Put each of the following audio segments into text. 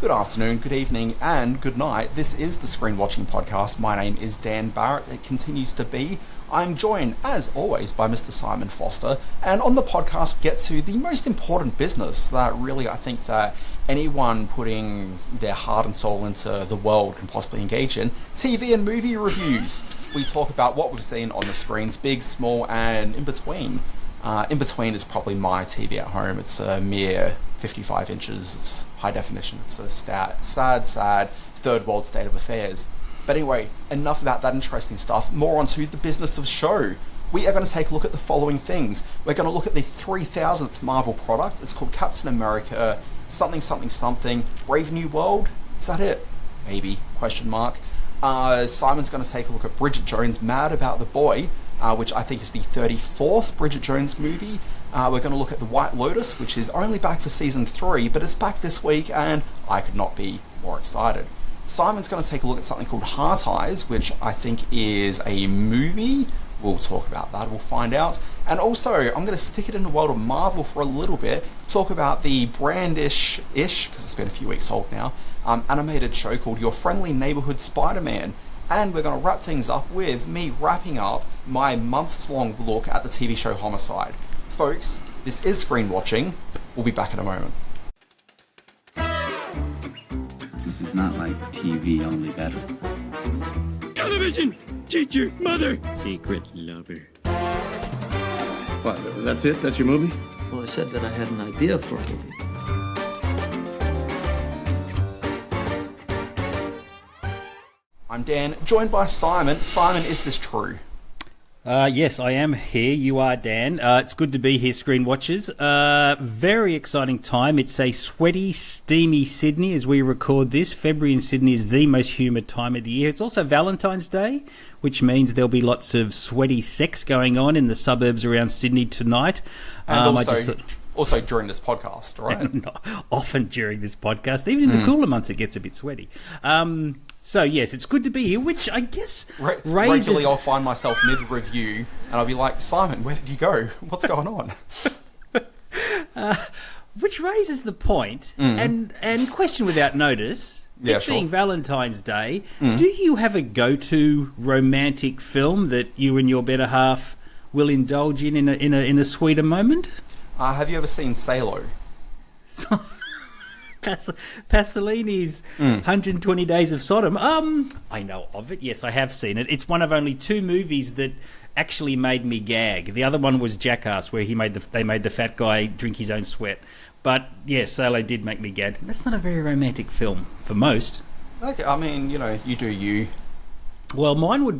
Good afternoon, good evening, and good night. This is the Screen Watching Podcast. My name is Dan Barrett. It continues to be. I'm joined, as always, by Mr. Simon Foster. And on the podcast, we get to the most important business that really I think that anyone putting their heart and soul into the world can possibly engage in. TV and movie reviews. We talk about what we've seen on the screens, big, small, and in between. In between is probably my TV at home. It's a mere 55 inches. It's high definition. It's a sad third world state of affairs. But anyway, enough about that interesting stuff. More onto the business of the show. We are going to take a look at the following things. We're going to look at the 3000th Marvel product. It's called Captain America something. Brave New World. Is that it? Maybe? Question mark. Simon's going to take a look at Bridget Jones' Mad About the Boy, which I think is the 34th Bridget Jones movie. We're going to look at The White Lotus, which is only back for season 3, but it's back this week, and I could not be more excited. Simon's going to take a look at something called Heart Eyes, which I think is a movie. We'll talk about that, we'll find out. And also, I'm going to stick it in the world of Marvel for a little bit, talk about the brandish, because it's been a few weeks old now, animated show called Your Friendly Neighbourhood Spiderman. And we're going to wrap things up with me wrapping up my months-long look at the TV show Homicide. Folks, this is Screen Watching. We'll be back in a moment. This is not like TV, only better. Television! Teacher! Mother! Secret lover. What, that's it? That's your movie? Well, I said that I had an idea for a movie. I'm Dan, joined by Simon. Simon, is this true? Yes, I am here. You are Dan. It's good to be here, Screen Watchers. Very exciting time. It's a sweaty, steamy Sydney as we record this. February in Sydney is the most humid time of the year. It's also Valentine's Day, which means there'll be lots of sweaty sex going on in the suburbs around Sydney tonight. And also during this podcast, right? Often during this podcast. Even in the cooler months, it gets a bit sweaty. So, yes, it's good to be here, which I guess raises... Regularly, I'll find myself mid-review, and I'll be like, Simon, where did you go? What's going on? Which raises the point, and question without notice, being Valentine's Day, do you have a go-to romantic film that you and your better half will indulge in a sweeter moment? Have you ever seen Salo? Pasolini's 120 Days of Sodom. I know of it. Yes, I have seen it. It's one of only 2 movies that actually made me gag. The other one was Jackass, where they made the fat guy drink his own sweat. But yes, Salo did make me gag. That's not a very romantic film for most. Okay, I mean, you do you. Well, mine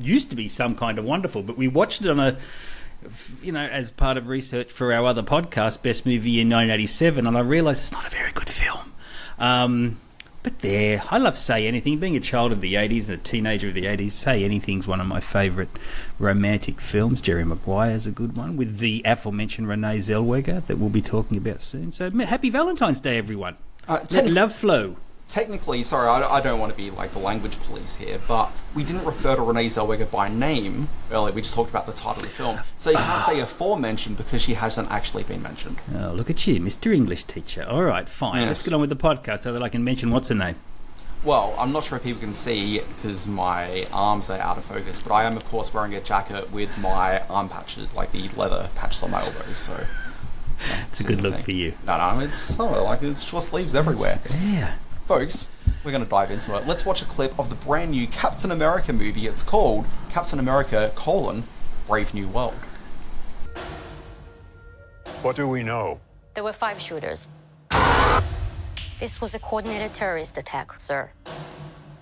used to be Some Kind of Wonderful, but we watched it on as part of research for our other podcast, Best Movie in 1987, and I realised it's not a very good film. But I love Say Anything. Being a child of the 80s and a teenager of the 80s, Say Anything's one of my favourite romantic films. Jerry Maguire's a good one, with the aforementioned Renee Zellwegger that we'll be talking about soon. So happy Valentine's Day, everyone. Let love flow. Technically, sorry, I don't want to be like the language police here, but we didn't refer to Renee Zellweger by name earlier. We just talked about the title of the film. So you can't say aforementioned because she hasn't actually been mentioned. Oh, look at you, Mr. English teacher. All right, fine. Yes. Let's get on with the podcast so that I can mention what's her name. Well, I'm not sure if people can see because my arms are out of focus, but I am, of course, wearing a jacket with my arm patches, like the leather patches on my elbows, so... It's a good look for you. No, it's not like it's just sleeves everywhere. Yeah. Folks, we're going to dive into it. Let's watch a clip of the brand new Captain America movie. It's called Captain America: Brave New World. What do we know? There were 5 shooters. This was a coordinated terrorist attack, sir.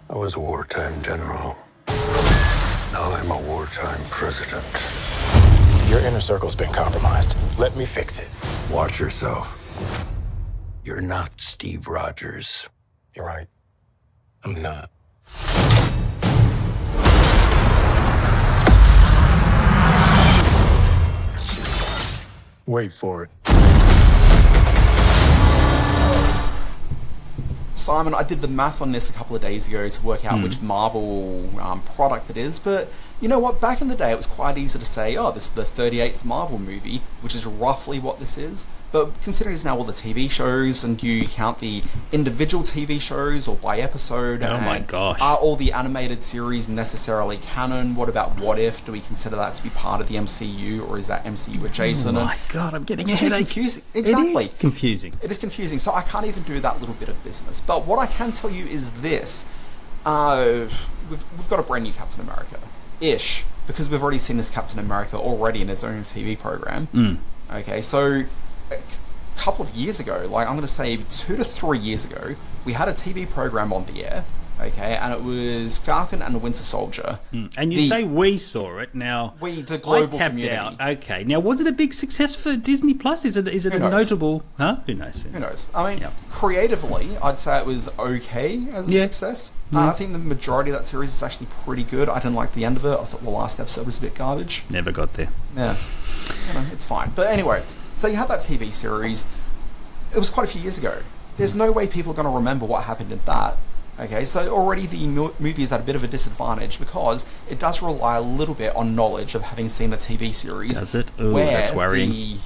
I was a wartime general. Now I'm a wartime president. Your inner circle's been compromised. Let me fix it. Watch yourself. You're not Steve Rogers. You're right. I'm not. Wait for it. Simon, I did the math on this a couple of days ago to work out which Marvel product it is, but you know what, back in the day it was quite easy to say, oh, this is the 38th Marvel movie, which is roughly what this is. But considering it's now all the TV shows, and you count the individual TV shows or by episode, Oh my gosh. are all the animated series necessarily canon? What about What If? Do we consider that to be part of the MCU, or is that MCU adjacent? Oh my God, I'm getting It's a too headache. confusing. Exactly. It is confusing. It is confusing, so I can't even do that little bit of business. But what I can tell you is this. We've got a brand new Captain America-ish, because we've already seen this Captain America already in his own TV program. Okay, so a couple of years ago, like I'm going to say 2 to 3 years ago, we had a TV program on the air, okay, and it was Falcon and the Winter Soldier. And you say we saw it now. The global I tapped community. out. Okay, now was it a big success for Disney Plus? Is it a knows? notable? Huh? Who knows? Who knows? I mean, Yeah. creatively, I'd say it was okay as a success. I think the majority of that series is actually pretty good. I didn't like the end of it. I thought the last episode was a bit garbage. Never got there. Yeah, it's fine. But anyway, so you had that TV series. It was quite a few years ago. There's no way people are going to remember what happened in that. Okay, so already the movie is at a bit of a disadvantage because it does rely a little bit on knowledge of having seen the TV series. Does it? Ooh, where that's worrying.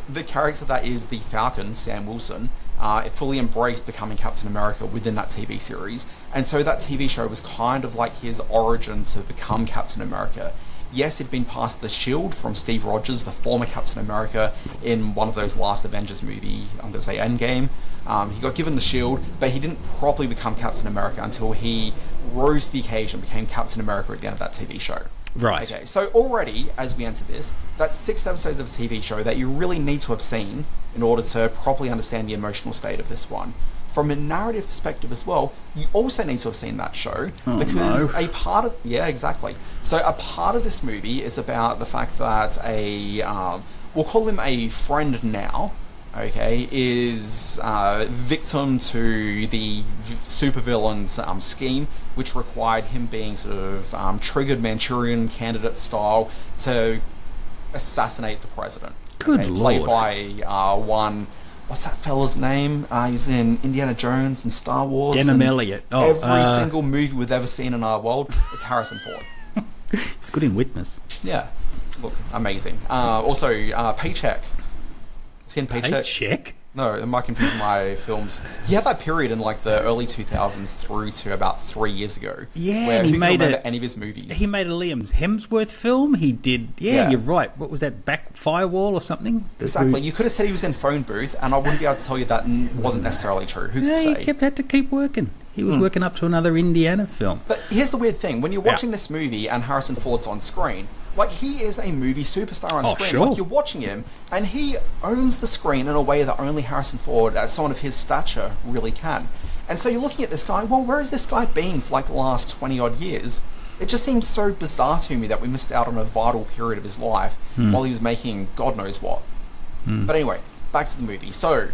The character that is the Falcon, Sam Wilson, it fully embraced becoming Captain America within that TV series. And so that TV show was kind of like his origin to become Captain America. Yes, he'd been passed the shield from Steve Rogers, the former Captain America, in one of those last Avengers movie, I'm going to say Endgame. He got given the shield, but he didn't properly become Captain America until he rose to the occasion, became Captain America at the end of that TV show. Right. Okay, so already, as we enter this, that's 6 episodes of a TV show that you really need to have seen in order to properly understand the emotional state of this one. From a narrative perspective as well, you also need to have seen that show because a part of... Yeah, exactly. So a part of this movie is about the fact that we'll call him a friend now, okay, is victim to the supervillain's scheme, which required him being sort of triggered Manchurian candidate style to assassinate the president. Good Played Lord. by one... What's that fella's name? He was in Indiana Jones and Star Wars. Denham and Elliott. Every single movie we've ever seen in our world, it's Harrison Ford. He's good in Witness. Yeah. Look, amazing. Also, Paycheck. Is he in Paycheck? Check. No, am I confusing my films? He had that period in like the early 2000s through to about 3 years ago. Yeah, where he who made can remember any of his movies? He made a Liam Hemsworth film. He did. Yeah, you're right. What was that? Back Firewall or something? Exactly. You could have said he was in Phone Booth, and I wouldn't be able to tell you that wasn't necessarily true. Who could Yeah, say? he had to keep working. He was working up to another Indiana film. But here's the weird thing. When you're watching this movie and Harrison Ford's on screen, like, he is a movie superstar on screen. Sure. Like, you're watching him, and he owns the screen in a way that only Harrison Ford, as someone of his stature, really can. And so you're looking at this guy, well, where has this guy been for, like, the last 20-odd years? It just seems so bizarre to me that we missed out on a vital period of his life while he was making God knows what. But anyway, back to the movie. So...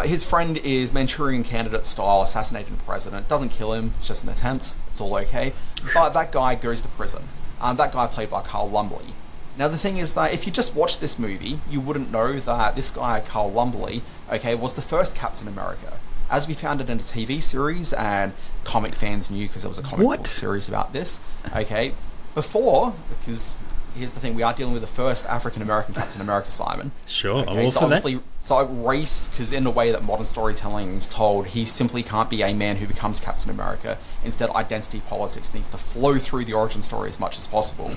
his friend is Manchurian candidate style, assassinating the president. Doesn't kill him, it's just an attempt. It's all okay. But that guy goes to prison. That guy played by Carl Lumbly. Now the thing is that if you just watched this movie, you wouldn't know that this guy, Carl Lumbly, okay, was the first Captain America. As we found it in a TV series, and comic fans knew because there was a comic book series about this, okay, before, because... Here's the thing, we are dealing with the first African-American Captain America, Simon. Sure, okay, I'm all so for obviously, that. So race, because in the way that modern storytelling is told, he simply can't be a man who becomes Captain America. Instead, identity politics needs to flow through the origin story as much as possible.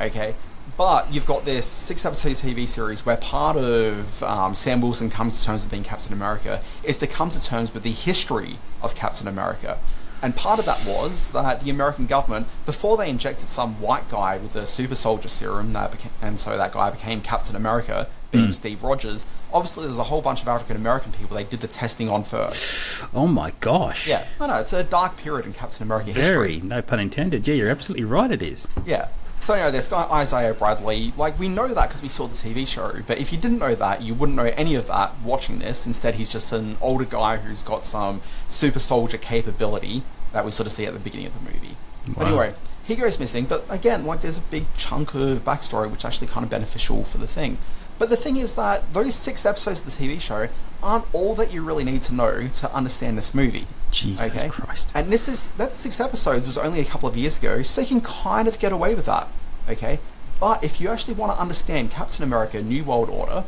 Okay, but you've got this 6-episode TV series where part of Sam Wilson comes to terms with being Captain America is to come to terms with the history of Captain America. And part of that was that the American government, before they injected some white guy with a super soldier serum, and so that guy became Captain America, being Steve Rogers, obviously there was a whole bunch of African American people they did the testing on first. Oh my gosh. Yeah, I know, it's a dark period in Captain America history. Very, no pun intended. Yeah, you're absolutely right, it is. Yeah. So, you know, this guy, Isaiah Bradley, like, we know that because we saw the TV show, but if you didn't know that, you wouldn't know any of that watching this. Instead, he's just an older guy who's got some super soldier capability that we sort of see at the beginning of the movie. Wow. But anyway, he goes missing, but again, like, there's a big chunk of backstory which is actually kind of beneficial for the thing. But the thing is that those 6 episodes of the TV show aren't all that you really need to know to understand this movie. Jesus Christ. And that 6 episodes was only a couple of years ago, so you can kind of get away with that. Okay? But if you actually want to understand Captain America New World Order,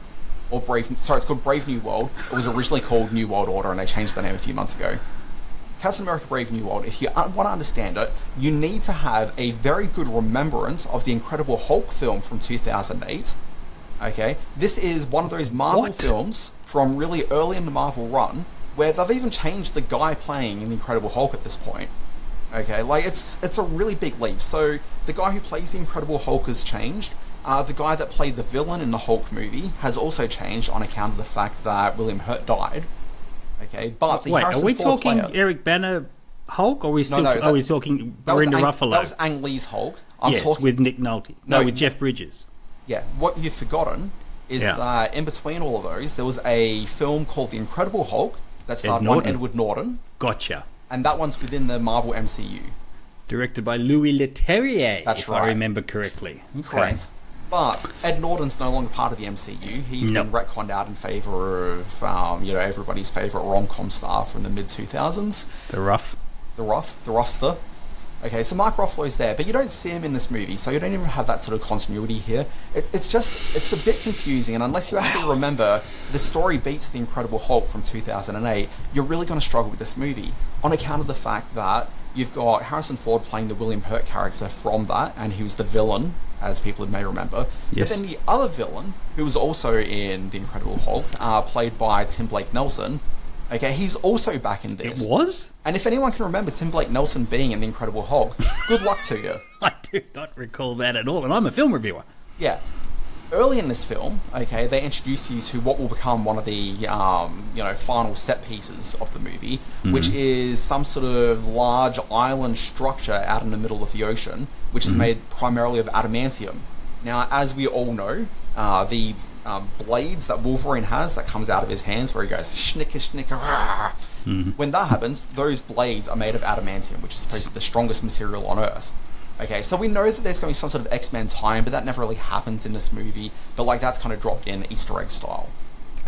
or it's called Brave New World. It was originally called New World Order, and they changed the name a few months ago. Captain America Brave New World, if you want to understand it, you need to have a very good remembrance of the Incredible Hulk film from 2008. Okay? This is one of those Marvel films from really early in the Marvel run, where they've even changed the guy playing in the Incredible Hulk at this point. Okay? Like, it's a really big leap. So, the guy who plays the Incredible Hulk has changed. The guy that played the villain in the Hulk movie has also changed on account of the fact that William Hurt died. Okay, but the Harrison are we Ford talking player, Eric Banner Hulk, or are we still? Are we talking Brenda Ruffalo? That was Ang Lee's Hulk. With Nick Nolte. No, with Jeff Bridges. Yeah, what you've forgotten is that in between all of those, there was a film called The Incredible Hulk that starred one Edward Norton. Gotcha. And that one's within the Marvel MCU. Directed by Louis Leterrier, if I remember correctly. Okay. Correct. But Ed Norton's no longer part of the MCU. He's been retconned out in favour of, everybody's favourite rom-com star from the mid-2000s. The Roughster. Okay, so Mark Ruffalo's there, but you don't see him in this movie, so you don't even have that sort of continuity here. It's a bit confusing, and unless you actually remember the story beats of The Incredible Hulk from 2008, you're really going to struggle with this movie, on account of the fact that you've got Harrison Ford playing the William Hurt character from that, and he was the villain, as people may remember. Yes. But then the other villain, who was also in The Incredible Hulk, played by Tim Blake Nelson, okay, he's also back in this. It was? And if anyone can remember Tim Blake Nelson being in The Incredible Hulk, good luck to you. I do not recall that at all, and I'm a film reviewer. Yeah. Early in this film, okay, they introduce you to what will become one of the, final set pieces of the movie, which is some sort of large island structure out in the middle of the ocean, which is made primarily of adamantium. Now, as we all know, the blades that Wolverine has that comes out of his hands, where he goes schnicker schnicker, when that happens, those blades are made of adamantium, which is supposed to be the strongest material on Earth. Okay, so we know that there's going to be some sort of X-Men tie-in, but that never really happens in this movie. But that's kind of dropped in Easter egg style.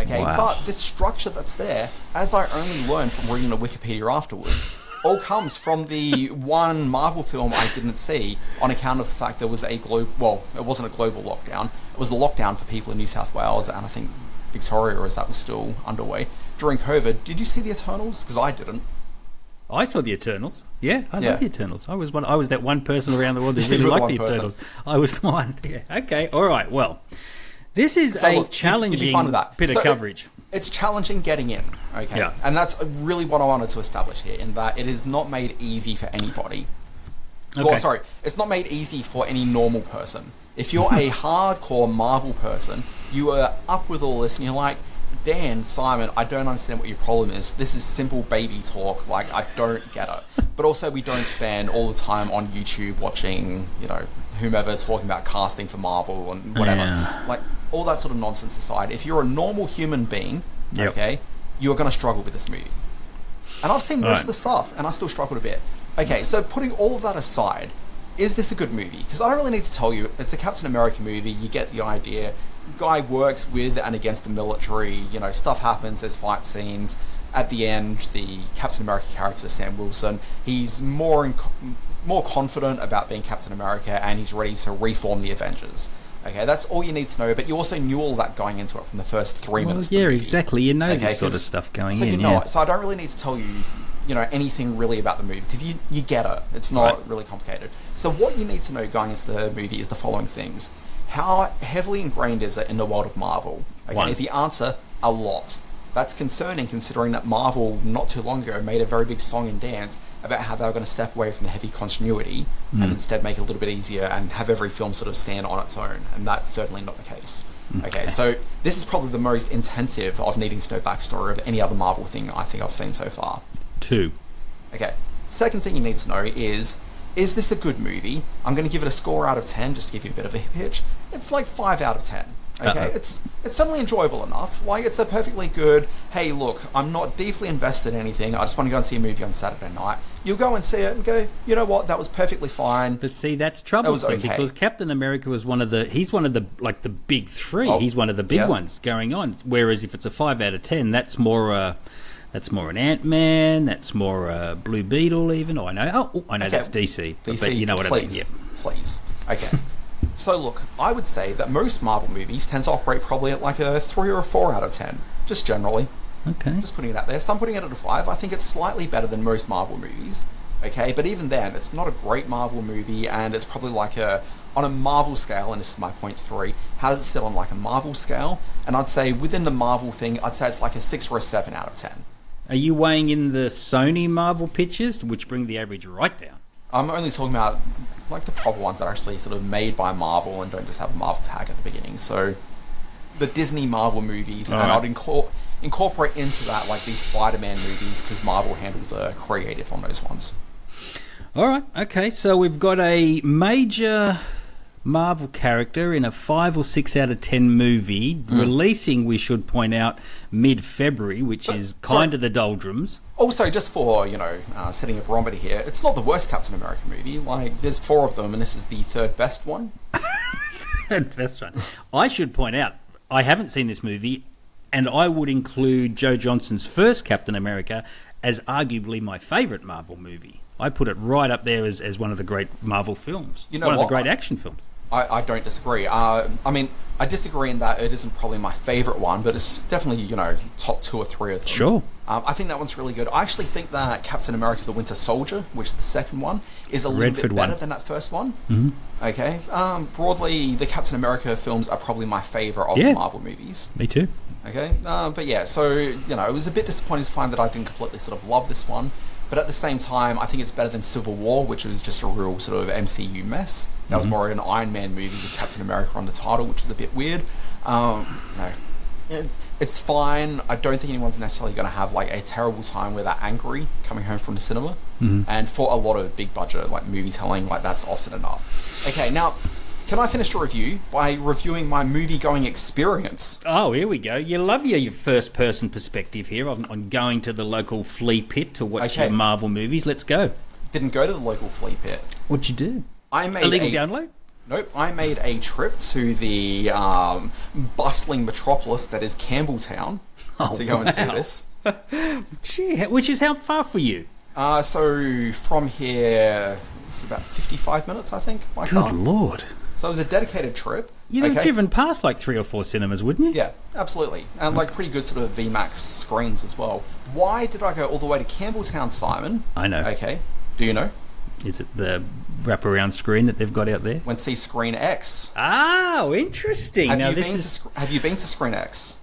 Okay, but this structure that's there, as I only learned from reading the Wikipedia afterwards, all comes from the one Marvel film I didn't see on account of the fact there was it wasn't a global lockdown. It was a lockdown for people in New South Wales and I think Victoria, as that was still underway. During COVID, did you see The Eternals? Because I didn't. I saw The Eternals. Yeah, I love The Eternals. I was that one person around the world who really liked The Eternals. I was the one. Yeah. Okay. All right. Well, this is challenging bit of coverage. It's challenging getting in. Okay. Yeah. And that's really what I wanted to establish here, in that it is not made easy for anybody. Okay. Well, sorry, it's not made easy for any normal person. If you're a hardcore Marvel person, you are up with all this and you're like, Dan, Simon, I don't understand what your problem is. This is simple baby talk. I don't get it. But also, we don't spend all the time on YouTube watching, whomever talking about casting for Marvel and whatever. Yeah. All that sort of nonsense aside, if you're a normal human being, okay, you are going to struggle with this movie. And I've seen most of the stuff, and I still struggled a bit. Okay, so putting all of that aside, is this a good movie? Because I don't really need to tell you. It's a Captain America movie. You get the idea. Guy works with and against the military. Stuff happens. There's fight scenes. At the end, the Captain America character, Sam Wilson, he's more confident about being Captain America, and he's ready to reform the Avengers. Okay, that's all you need to know. But you also knew all that going into it from the first 3 minutes. Yeah, exactly. You know this sort of stuff going in. So you know it. So I don't really need to tell you, anything really about the movie, because you get it. It's not really complicated. So what you need to know going into the movie is the following things. How heavily ingrained is it in the world of Marvel? Okay, the answer, a lot. That's concerning, considering that Marvel, not too long ago, made a very big song and dance about how they were going to step away from the heavy continuity and instead make it a little bit easier and have every film sort of stand on its own. And that's certainly not the case. Okay, so this is probably the most intensive of needing to know backstory of any other Marvel thing I think I've seen so far. 2. Okay, second thing you need to know is this a good movie? I'm going to give it a score out of 10, just to give you a bit of a pitch. It's 5 out of 10. Okay, it's certainly enjoyable enough. Like, it's a perfectly good, hey, look, I'm not deeply invested in anything. I just want to go and see a movie on Saturday night. You'll go and see it and go, you know what, that was perfectly fine. But see, that's troublesome okay. because Captain America was he's one of the, like, the big three. Oh, he's one of the big yeah. ones going on. Whereas if it's a 5 out of 10, that's more an Ant-Man, that's more a Blue Beetle even. I know Okay. that's DC. DC, but you know what I mean. Yeah. Please. Okay. So look, I would say that most Marvel movies tend to operate probably at like a 3 or a 4 out of 10, just generally. Okay. Just putting it out there. So I'm putting it at a 5. I think it's slightly better than most Marvel movies. Okay, but even then, it's not a great Marvel movie, and it's probably like on a Marvel scale, and this is my point 3, how does it sit on like a Marvel scale? And I'd say within the Marvel thing, I'd say it's like a 6 or a 7 out of 10. Are you weighing in the Sony Marvel pictures, which bring the average right down? I'm only talking about like the proper ones that are actually sort of made by Marvel and don't just have a Marvel tag at the beginning. So the Disney Marvel movies, and I'd incorporate into that like these Spider-Man movies because Marvel handled the creative on those ones. All right, okay, so we've got a major Marvel character in a 5 or 6 out of 10 movie, releasing, we should point out, mid-February, which is kind of the doldrums. Also, just for, setting a barometer here, it's not the worst Captain America movie. Like, there's 4 of them, and this is the 3rd best one. Best one. I should point out, I haven't seen this movie, and I would include Joe Johnston's first Captain America as arguably my favourite Marvel movie. I put it right up there as one of the great Marvel films. One of the great action films. I don't disagree. I mean, I disagree in that it isn't probably my favourite one, but it's definitely, top 2 or 3 of them. Sure. I think that one's really good. I actually think that Captain America the Winter Soldier, which is the second one, is a little bit better than that first one. Mm-hmm. Okay. Broadly, the Captain America films are probably my favourite of the Marvel movies. Me too. Okay. But yeah, so, it was a bit disappointing to find that I didn't completely sort of love this one. But at the same time, I think it's better than Civil War, which was just a real sort of MCU mess. That was more an Iron Man movie with Captain America on the title, which is a bit weird. It's fine. I don't think anyone's necessarily going to have like a terrible time where they're angry coming home from the cinema. And for a lot of big budget like movie telling, like that's often enough. Okay, now can I finish the review by reviewing my movie-going experience? Oh, here we go. You love your first-person perspective here on going to the local flea pit to watch your Marvel movies. Let's go. Didn't go to the local flea pit. What'd you do? I made illegal download? Nope. I made a trip to the bustling metropolis that is Campbelltown to go and see this. Gee, which is how far for you? So from here, it's about 55 minutes, I think, by car. Good Lord. So it was a dedicated trip. You'd have driven past like 3 or 4 cinemas, wouldn't you? Yeah, absolutely. And like pretty good sort of VMAX screens as well. Why did I go all the way to Campbelltown, Simon? I know. Okay. Do you know? Is it the wraparound screen that they've got out there? Went to see ScreenX. Oh, interesting. Have you been to ScreenX?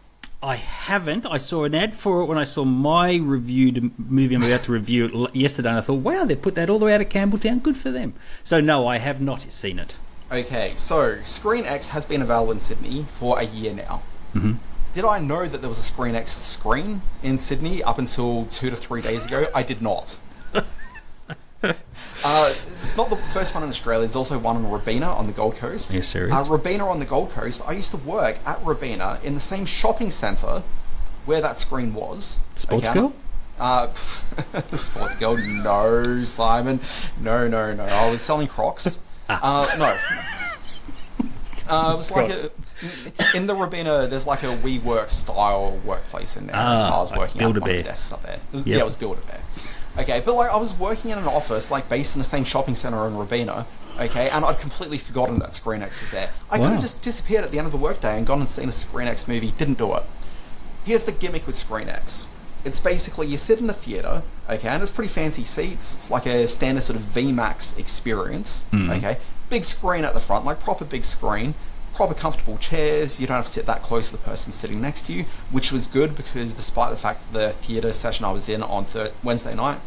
I haven't. I saw an ad for it when I saw my reviewed movie I'm about to review it yesterday, and I thought, wow, they put that all the way out of Campbelltown. Good for them. So no, I have not seen it. Okay, so ScreenX has been available in Sydney for a year now. Mm-hmm. Did I know that there was a ScreenX screen in Sydney up until 2 to 3 days ago? I did not. It's not the first one in Australia. There's also one in Robina on the Gold Coast. Yes, there is. Robina on the Gold Coast. I used to work at Robina in the same shopping centre where that screen was. Sports Girl? The Sports Girl? No, Simon. No. I was selling Crocs. No. It was like in the Robina, there's like a WeWork style workplace in there. So I was working at one of the desks up there. Yeah, it was Build-A-Bear. Okay, but like I was working in an office like based in the same shopping centre in Robina, okay, and I'd completely forgotten that ScreenX was there. I could have just disappeared at the end of the workday and gone and seen a ScreenX movie, didn't do it. Here's the gimmick with ScreenX. It's basically you sit in a theatre, okay, and it's pretty fancy seats. It's like a standard sort of VMAX experience, okay. Big screen at the front, like proper big screen, proper comfortable chairs. You don't have to sit that close to the person sitting next to you, which was good because despite the fact that the theatre session I was in on Wednesday night,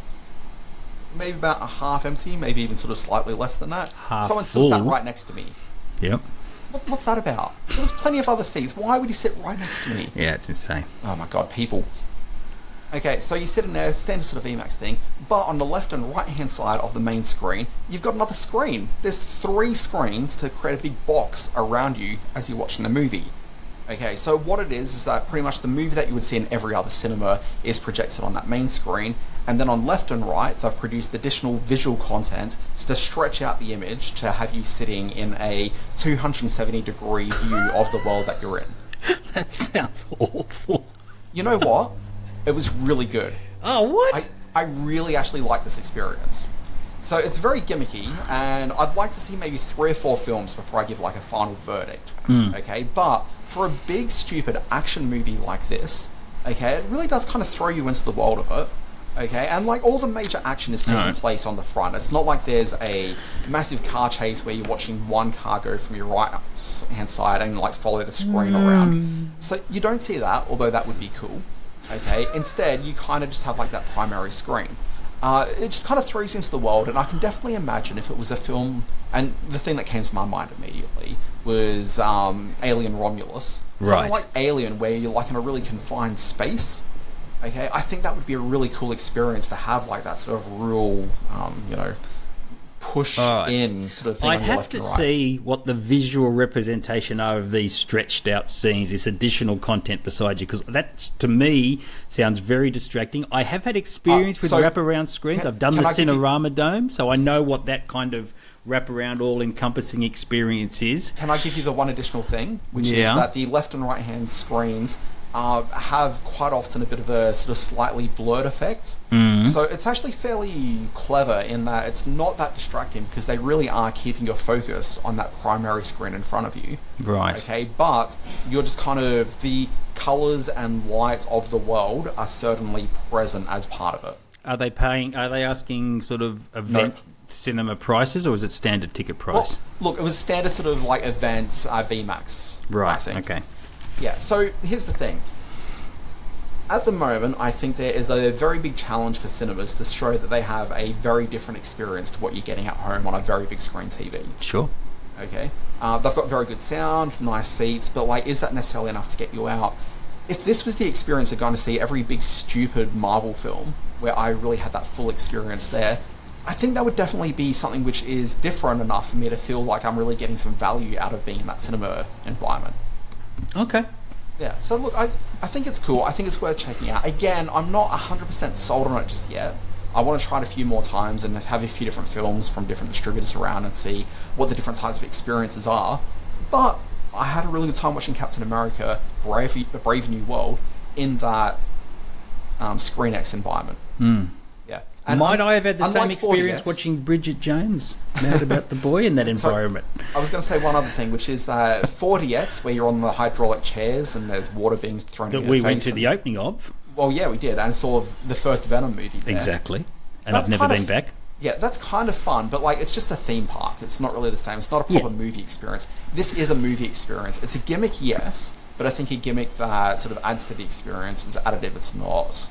maybe about a half empty, maybe even sort of slightly less than that, someone still sat right next to me. Yep. What's that about? There was plenty of other seats. Why would you sit right next to me? Yeah, it's insane. Oh my god, people. Okay, so you sit in there, standard sort of VMAX thing, but on the left and right hand side of the main screen, you've got another screen. There's 3 screens to create a big box around you as you're watching the movie. Okay, so what it is that pretty much the movie that you would see in every other cinema is projected on that main screen, and then on left and right, they've produced additional visual content to stretch out the image to have you sitting in a 270-degree view of the world that you're in. That sounds awful. You know what? It was really good. Oh, what? I really actually like this experience. So it's very gimmicky, and I'd like to see maybe 3 or 4 films before I give like a final verdict. Okay, but for a big, stupid action movie like this, okay, it really does kind of throw you into the world of it. Okay, and like all the major action is taking place on the front. It's not like there's a massive car chase where you're watching one car go from your right hand side and like follow the screen around. So you don't see that, although that would be cool. Okay, instead you kind of just have like that primary screen. It just kind of throws you into the world, and I can definitely imagine if it was a film, and the thing that came to my mind immediately was Alien Romulus. Something like Alien, where you're like in a really confined space. Okay, I think that would be a really cool experience to have like that sort of real, push in sort of thing. I'd have to see what the visual representation are of these stretched out scenes, this additional content beside you, because that, to me, sounds very distracting. I have had experience with wraparound screens. I've done the Cinerama Dome, so I know what that kind of wraparound, all-encompassing experience is. Can I give you the one additional thing, which is that the left and right-hand screens have quite often a bit of a sort of slightly blurred effect. So it's actually fairly clever in that it's not that distracting because they really are keeping your focus on that primary screen in front of you. Right. Okay, but you're just kind of, the colours and lights of the world are certainly present as part of it. Are they asking sort of event cinema prices, or is it standard ticket price? Well, look, it was standard sort of like event VMAX pricing. Okay. Yeah, so here's the thing. At the moment, I think there is a very big challenge for cinemas to show that they have a very different experience to what you're getting at home on a very big screen TV. Sure. Okay. They've got very good sound, nice seats, but like, is that necessarily enough to get you out? If this was the experience of going to see every big, stupid Marvel film, where I really had that full experience there, I think that would definitely be something which is different enough for me to feel like I'm really getting some value out of being in that cinema environment. Okay. Yeah, so look, I think it's cool. I think it's worth checking out. Again, I'm not 100% sold on it just yet. I want to try it a few more times and have a few different films from different distributors around and see what the different types of experiences are. But I had a really good time watching Captain America, Brave New World, in that ScreenX environment. Yeah. And Might I have had the same experience watching Bridget Jones, Mad About the Boy, in that environment? I was going to say one other thing, which is that 4DX, where you're on the hydraulic chairs and there's water being thrown in your face. That we went to the opening of. Well, yeah, we did, and saw the first Venom movie there. Exactly. And I've never been back. Yeah, that's kind of fun, but like, it's just a theme park. It's not really the same. It's not a proper movie experience. This is a movie experience. It's a gimmick, yes, but I think a gimmick that sort of adds to the experience. It's additive. It's not,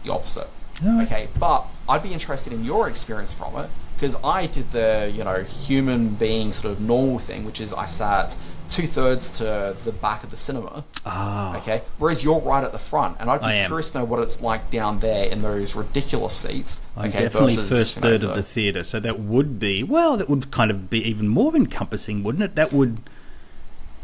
the opposite. Okay, but I'd be interested in your experience from it, because I did the, human being sort of normal thing, which is I sat 2/3 to the back of the cinema. Okay, whereas you're right at the front, and I'd be curious to know what it's like down there in those ridiculous seats. I'm definitely first third of the theatre, so that would be, that would kind of be even more encompassing, wouldn't it? That would...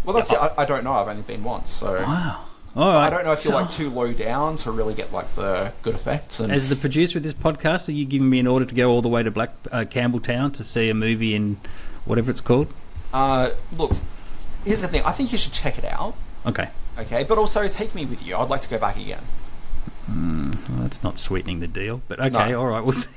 Well, that's I don't know. I've only been once, so... Wow. All right. I don't know if you're like too low down to really get like the good effects. And as the producer of this podcast, are you giving me an order to go all the way to Campbelltown to see a movie in whatever it's called? Look, here's the thing. I think you should check it out. Okay. Okay, but also take me with you. I'd like to go back again. Well, that's not sweetening the deal, but okay, all right, we'll see.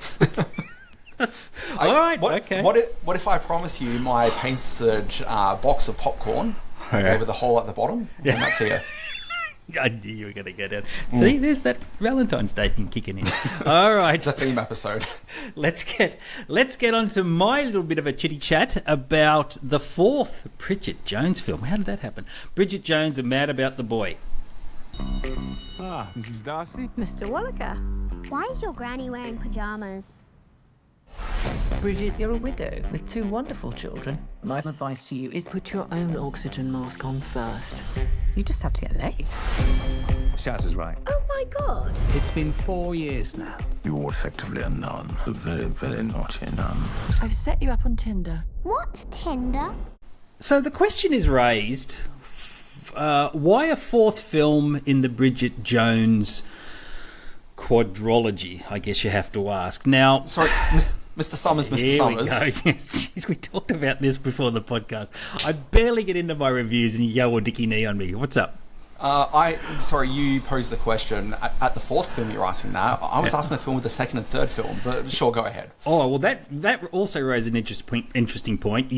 Okay. What if I promise you my painted box of popcorn with a hole at the bottom? Yeah. And that's here. I knew you were going to go down. See, there's that Valentine's Day thing kicking in. All right. It's a theme episode. Let's get on to my little bit of a chitty chat about the 4th Bridget Jones film. How did that happen? Bridget Jones and Mad About the Boy. Mrs. Darcy? Mr. Wallaker. Why is your granny wearing pajamas? Bridget, you're a widow with 2 wonderful children. My advice to you is put your own oxygen mask on first. You just have to get laid. Shaz is right. Oh my God. It's been 4 years now. You're effectively a nun. A very, very naughty nun. I've set you up on Tinder. What's Tinder? So the question is raised Why a fourth film in the Bridget Jones quadrology, I guess you have to ask. Now, sorry, Mr. Summers, Mr. Here Summers. we go. Yes, jeez, we talked about this before the podcast. I barely get into my reviews and you go all dicky knee on me. What's up? Sorry, you posed the question at the fourth film. You're asking that. I was asking the film with the second and third film, but sure, go ahead. Oh well, that also raises an interesting point.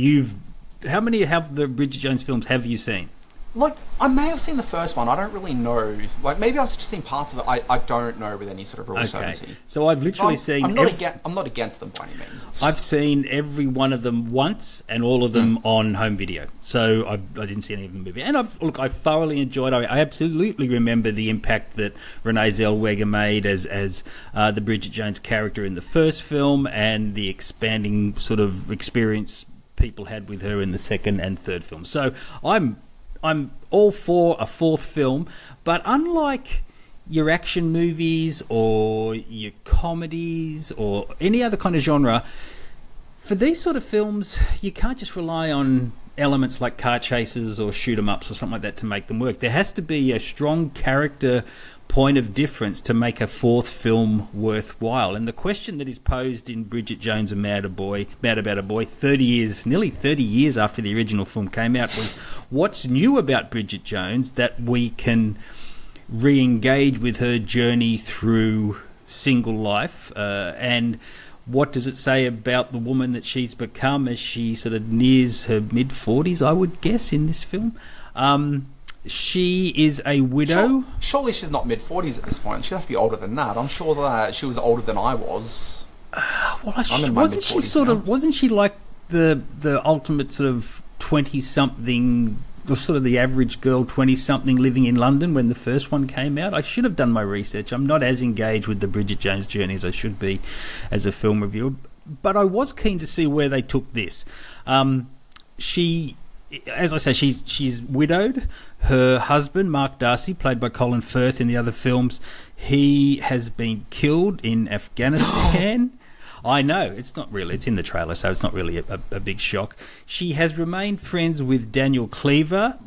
How many of the Bridget Jones films have you seen? Like, I may have seen the first one. I don't really know. Like, maybe I've just seen parts of it. I don't know with any sort of real certainty. So I've literally seen... I'm not against them by any means. I've seen every one of them once and all of them on home video. So I didn't see any of them movie. And I thoroughly enjoyed it. I absolutely remember the impact that Renee Zellwegger made as the Bridget Jones character in the first film and the expanding sort of experience people had with her in the second and third film. So I'm all for a fourth film, but unlike your action movies or your comedies or any other kind of genre, for these sort of films, you can't just rely on elements like car chases or shoot 'em ups or something like that to make them work. There has to be a strong character point of difference to make a fourth film worthwhile. And the question that is posed in Bridget Jones and Mad About a Boy, nearly 30 years after the original film came out, was what's new about Bridget Jones that we can re-engage with her journey through single life, and what does it say about the woman that she's become as she sort of nears her mid-40s, I would guess, in this film. She is a widow. Surely she's not mid-40s at this point. She'd have to be older than that. I'm sure that she was older than I was. Wasn't she like the ultimate sort of 20-something, or sort of the average girl 20-something living in London when the first one came out? I should have done my research. I'm not as engaged with the Bridget Jones journey as I should be as a film reviewer, but I was keen to see where they took this. She, as I say, she's widowed. Her husband, Mark Darcy, played by Colin Firth in the other films, he has been killed in Afghanistan. I know, it's not really, it's in the trailer, so it's not really a big shock. She has remained friends with Daniel Cleaver,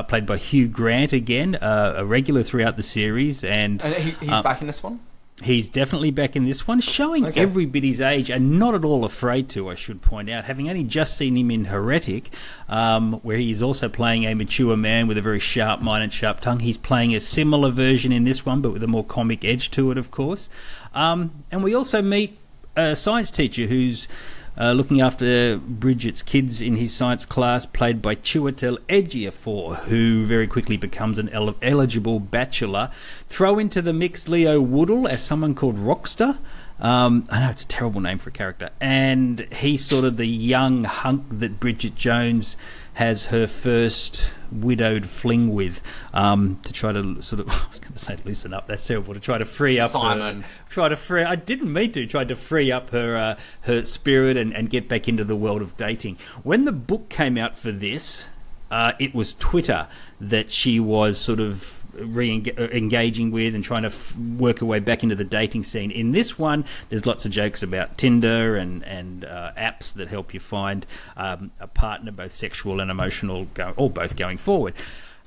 played by Hugh Grant again, a regular throughout the series. And he's back in this one? He's definitely back in this one, showing every bit his age and not at all afraid to, I should point out, having only just seen him in Heretic, where he's also playing a mature man with a very sharp mind and sharp tongue. He's playing a similar version in this one, but with a more comic edge to it, of course. And we also meet a science teacher who's looking after Bridget's kids in his science class, played by Chiwetel Ejiofor, who very quickly becomes an eligible bachelor. Throw into the mix Leo Woodall as someone called Rockster. I know it's a terrible name for a character. And he's sort of the young hunk that Bridget Jones has her first widowed fling with, to try to sort of, I was going to say loosen up, that's terrible, to try to free up Simon. I didn't mean to, tried to free up her spirit and get back into the world of dating. When the book came out for this, it was Twitter that she was sort of engaging with and trying to work her way back into the dating scene. In this one, there's lots of jokes about Tinder and apps that help you find a partner, both sexual and emotional, or both going forward.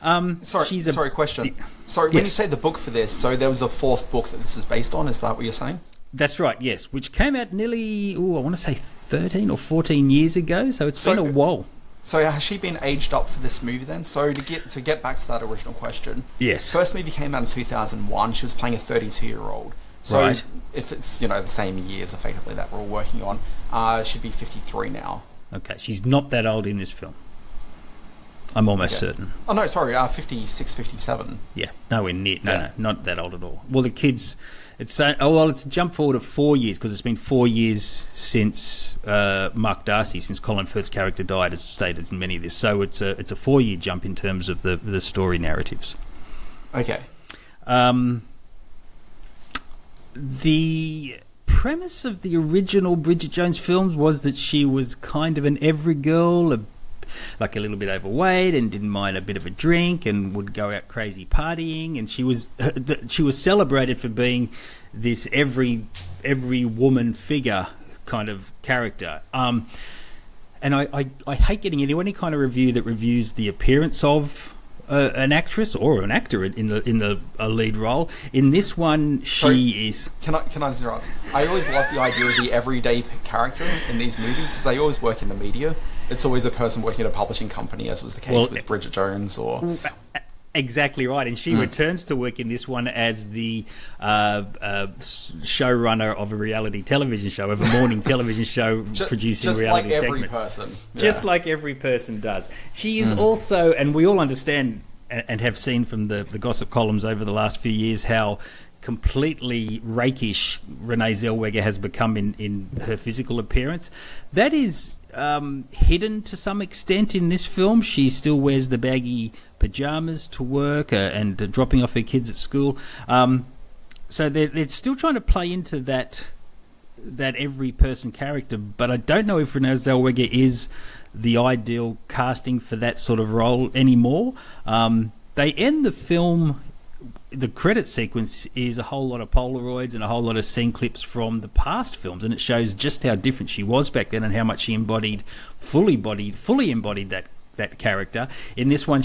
Question. When you say the book for this, so there was a fourth book that this is based on, is that what you're saying? That's right, yes, which came out nearly, I want to say 13 or 14 years ago, so it's been a while. So has she been aged up for this movie then? So to get back to that original question, yes. First movie came out in 2001. She was playing a 32-year-old. So right. If it's the same years effectively that we're all working on, she'd be 53 now. Okay, she's not that old in this film. I'm almost certain. Oh no, sorry, 56, 57. Yeah, nowhere near. No, not that old at all. Well, the kids. It's a jump forward of 4 years because it's been 4 years since Mark Darcy, since Colin Firth's character died, as stated in many of this. So it's a 4 year jump in terms of the story narratives. Okay. The premise of the original Bridget Jones films was that she was kind of an every girl, like a little bit overweight and didn't mind a bit of a drink and would go out crazy partying, and she was celebrated for being this every woman figure kind of character. And I hate getting into any kind of review that reviews the appearance of an actress or an actor in the lead role. In this one, she is. Can I interrupt? I always love the idea of the everyday character in these movies because they always work in the media. It's always a person working at a publishing company, as was the case with Bridget Jones or. Exactly right, and she returns to work in this one as the showrunner of a reality television show, of a morning television show producing reality segments. Just like every person does. She is also, and we all understand and have seen from the gossip columns over the last few years how completely rakish Renee Zellwegger has become in her physical appearance. That is hidden to some extent in this film. She still wears the baggy pajamas to work and dropping off her kids at school. So they're still trying to play into that every person character, but I don't know if Renee Zellweger is the ideal casting for that sort of role anymore. They end the film. The credit sequence is a whole lot of Polaroids and a whole lot of scene clips from the past films, and it shows just how different she was back then and how much she fully embodied that character. In this one,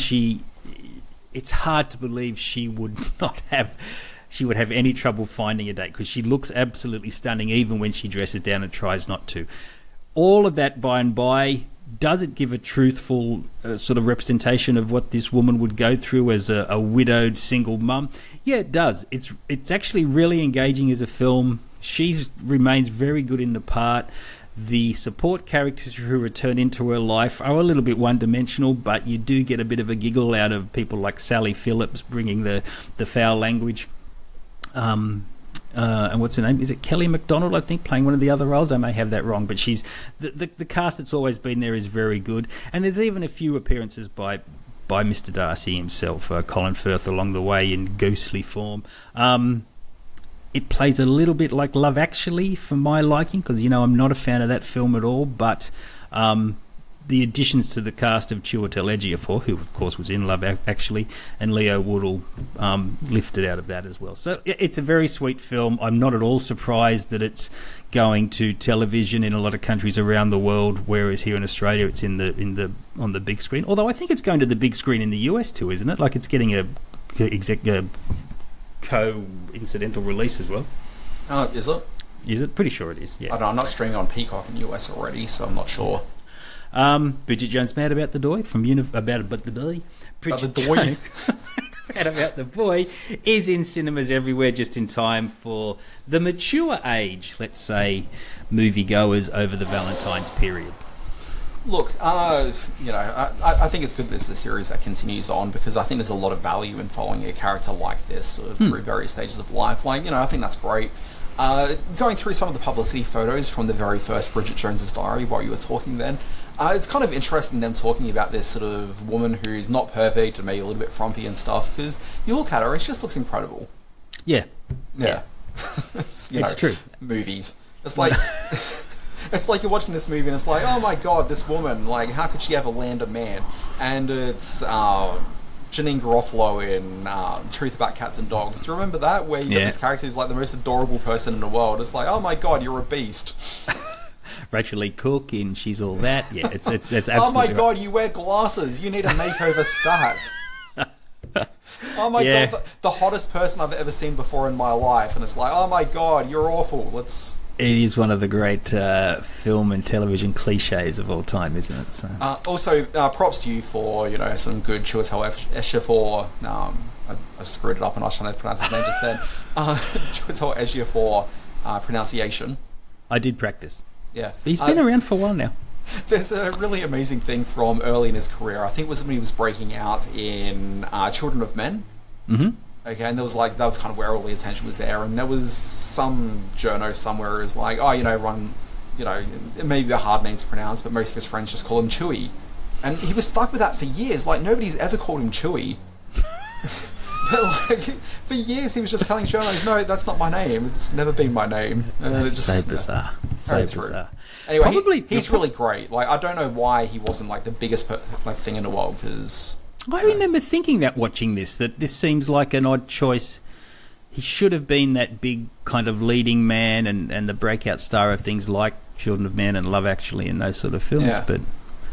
it's hard to believe she would have any trouble finding a date because she looks absolutely stunning even when she dresses down and tries not to. All of that by and by, does it give a truthful sort of representation of what this woman would go through as a widowed single mum? Yeah, it does. It's actually really engaging as a film. She remains very good in the part. The support characters who return into her life are a little bit one-dimensional, but you do get a bit of a giggle out of people like Sally Phillips bringing the foul language. And what's her name? Is it Kelly MacDonald, I think, playing one of the other roles? I may have that wrong, but she's the cast that's always been there is very good. And there's even a few appearances by Mr. Darcy himself, Colin Firth, along the way in ghostly form. It plays a little bit like Love Actually for my liking, because I'm not a fan of that film at all, but the additions to the cast of Chiwetel Ejiofor, who of course was in Love Actually, and Leo Woodall lifted out of that as well. So it's a very sweet film. I'm not at all surprised that it's going to television in a lot of countries around the world, whereas here in Australia it's on the big screen. Although I think it's going to the big screen in the US too, isn't it? Like it's getting a co-incidental release as well. Is it? Is it? Pretty sure it is, yeah. I don't know, I'm not streaming on Peacock in the US already, so I'm not sure. Bridget Jones Mad About the Boy Bridget Jones Mad About the Boy is in cinemas everywhere just in time for the mature age, let's say, moviegoers over the Valentine's period. Look, I think it's good that it's a series that continues on because I think there's a lot of value in following a character like this sort of through various stages of life. Like, I think that's great. Going through some of the publicity photos from the very first Bridget Jones's Diary while you were talking then, it's kind of interesting them talking about this sort of woman who's not perfect and maybe a little bit frumpy and stuff, because you look at her and she just looks incredible. Yeah. It's true. Movies. It's like... It's like you're watching this movie and it's like, oh my god, this woman, like, how could she ever land a man? And it's Janine Garofalo in Truth About Cats and Dogs. Do you remember that? Where you get this character who's like the most adorable person in the world. It's like, oh my god, you're a beast. Rachel Lee Cook in She's All That. Yeah, it's absolutely oh my god, right. you wear glasses. You need a makeover stat. Oh my god, the hottest person I've ever seen before in my life. And it's like, oh my god, you're awful. It is one of the great film and television cliches of all time, isn't it? So. Also, props to you for some good Chiwetel Ejiofor. I screwed it up and I was trying to pronounce his name just then. Chiwetel Ejiofor pronunciation. I did practice. Yeah, he's been around for a while now. There's a really amazing thing from early in his career. I think it was when he was breaking out in Children of Men. Mm-hmm. Okay, and that was kind of where all the attention was there, and there was some journo somewhere who was like, oh, everyone, it may be a hard name to pronounce, but most of his friends just call him Chewy. And he was stuck with that for years. Like, nobody's ever called him Chewy. But, like, for years he was just telling journos, no, that's not my name. It's never been my name. And that's so bizarre. So bizarre. Anyway, he's really great. Like, I don't know why he wasn't, like, the biggest thing in the world, because... I remember thinking that watching that this seems like an odd choice. He should have been that big kind of leading man and the breakout star of things like Children of Men and Love Actually and those sort of films. Yeah. But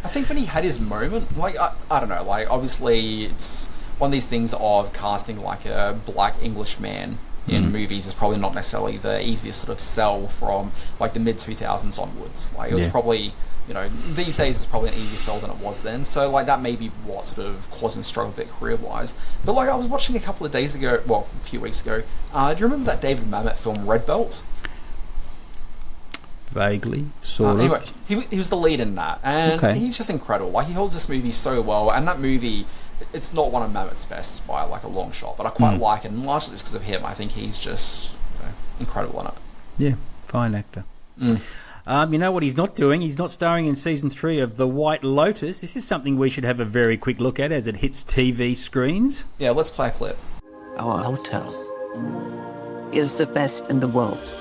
I think when he had his moment, like, I don't know, like, obviously it's one of these things of casting like a black English man in movies is probably not necessarily the easiest sort of sell from like the mid-2000s onwards. Like, it was probably, you know, these days it's probably an easier sell than it was then. So, like, that may be what sort of caused him to struggle a bit career-wise. But, like, I was watching a couple of days ago, well, a few weeks ago, do you remember that David Mamet film, Red Belt? Vaguely, sort of. Anyway, he was the lead in that, and he's just incredible. Like, he holds this movie so well, and that movie, it's not one of Mamet's best by like a long shot, but I quite like it, and largely just because of him. I think he's just, you know, incredible in it. Yeah, fine actor. You know what he's not doing? He's not starring in season 3 of The White Lotus. This is something we should have a very quick look at as it hits TV screens. Yeah, let's play a clip. Our hotel is the best in the world.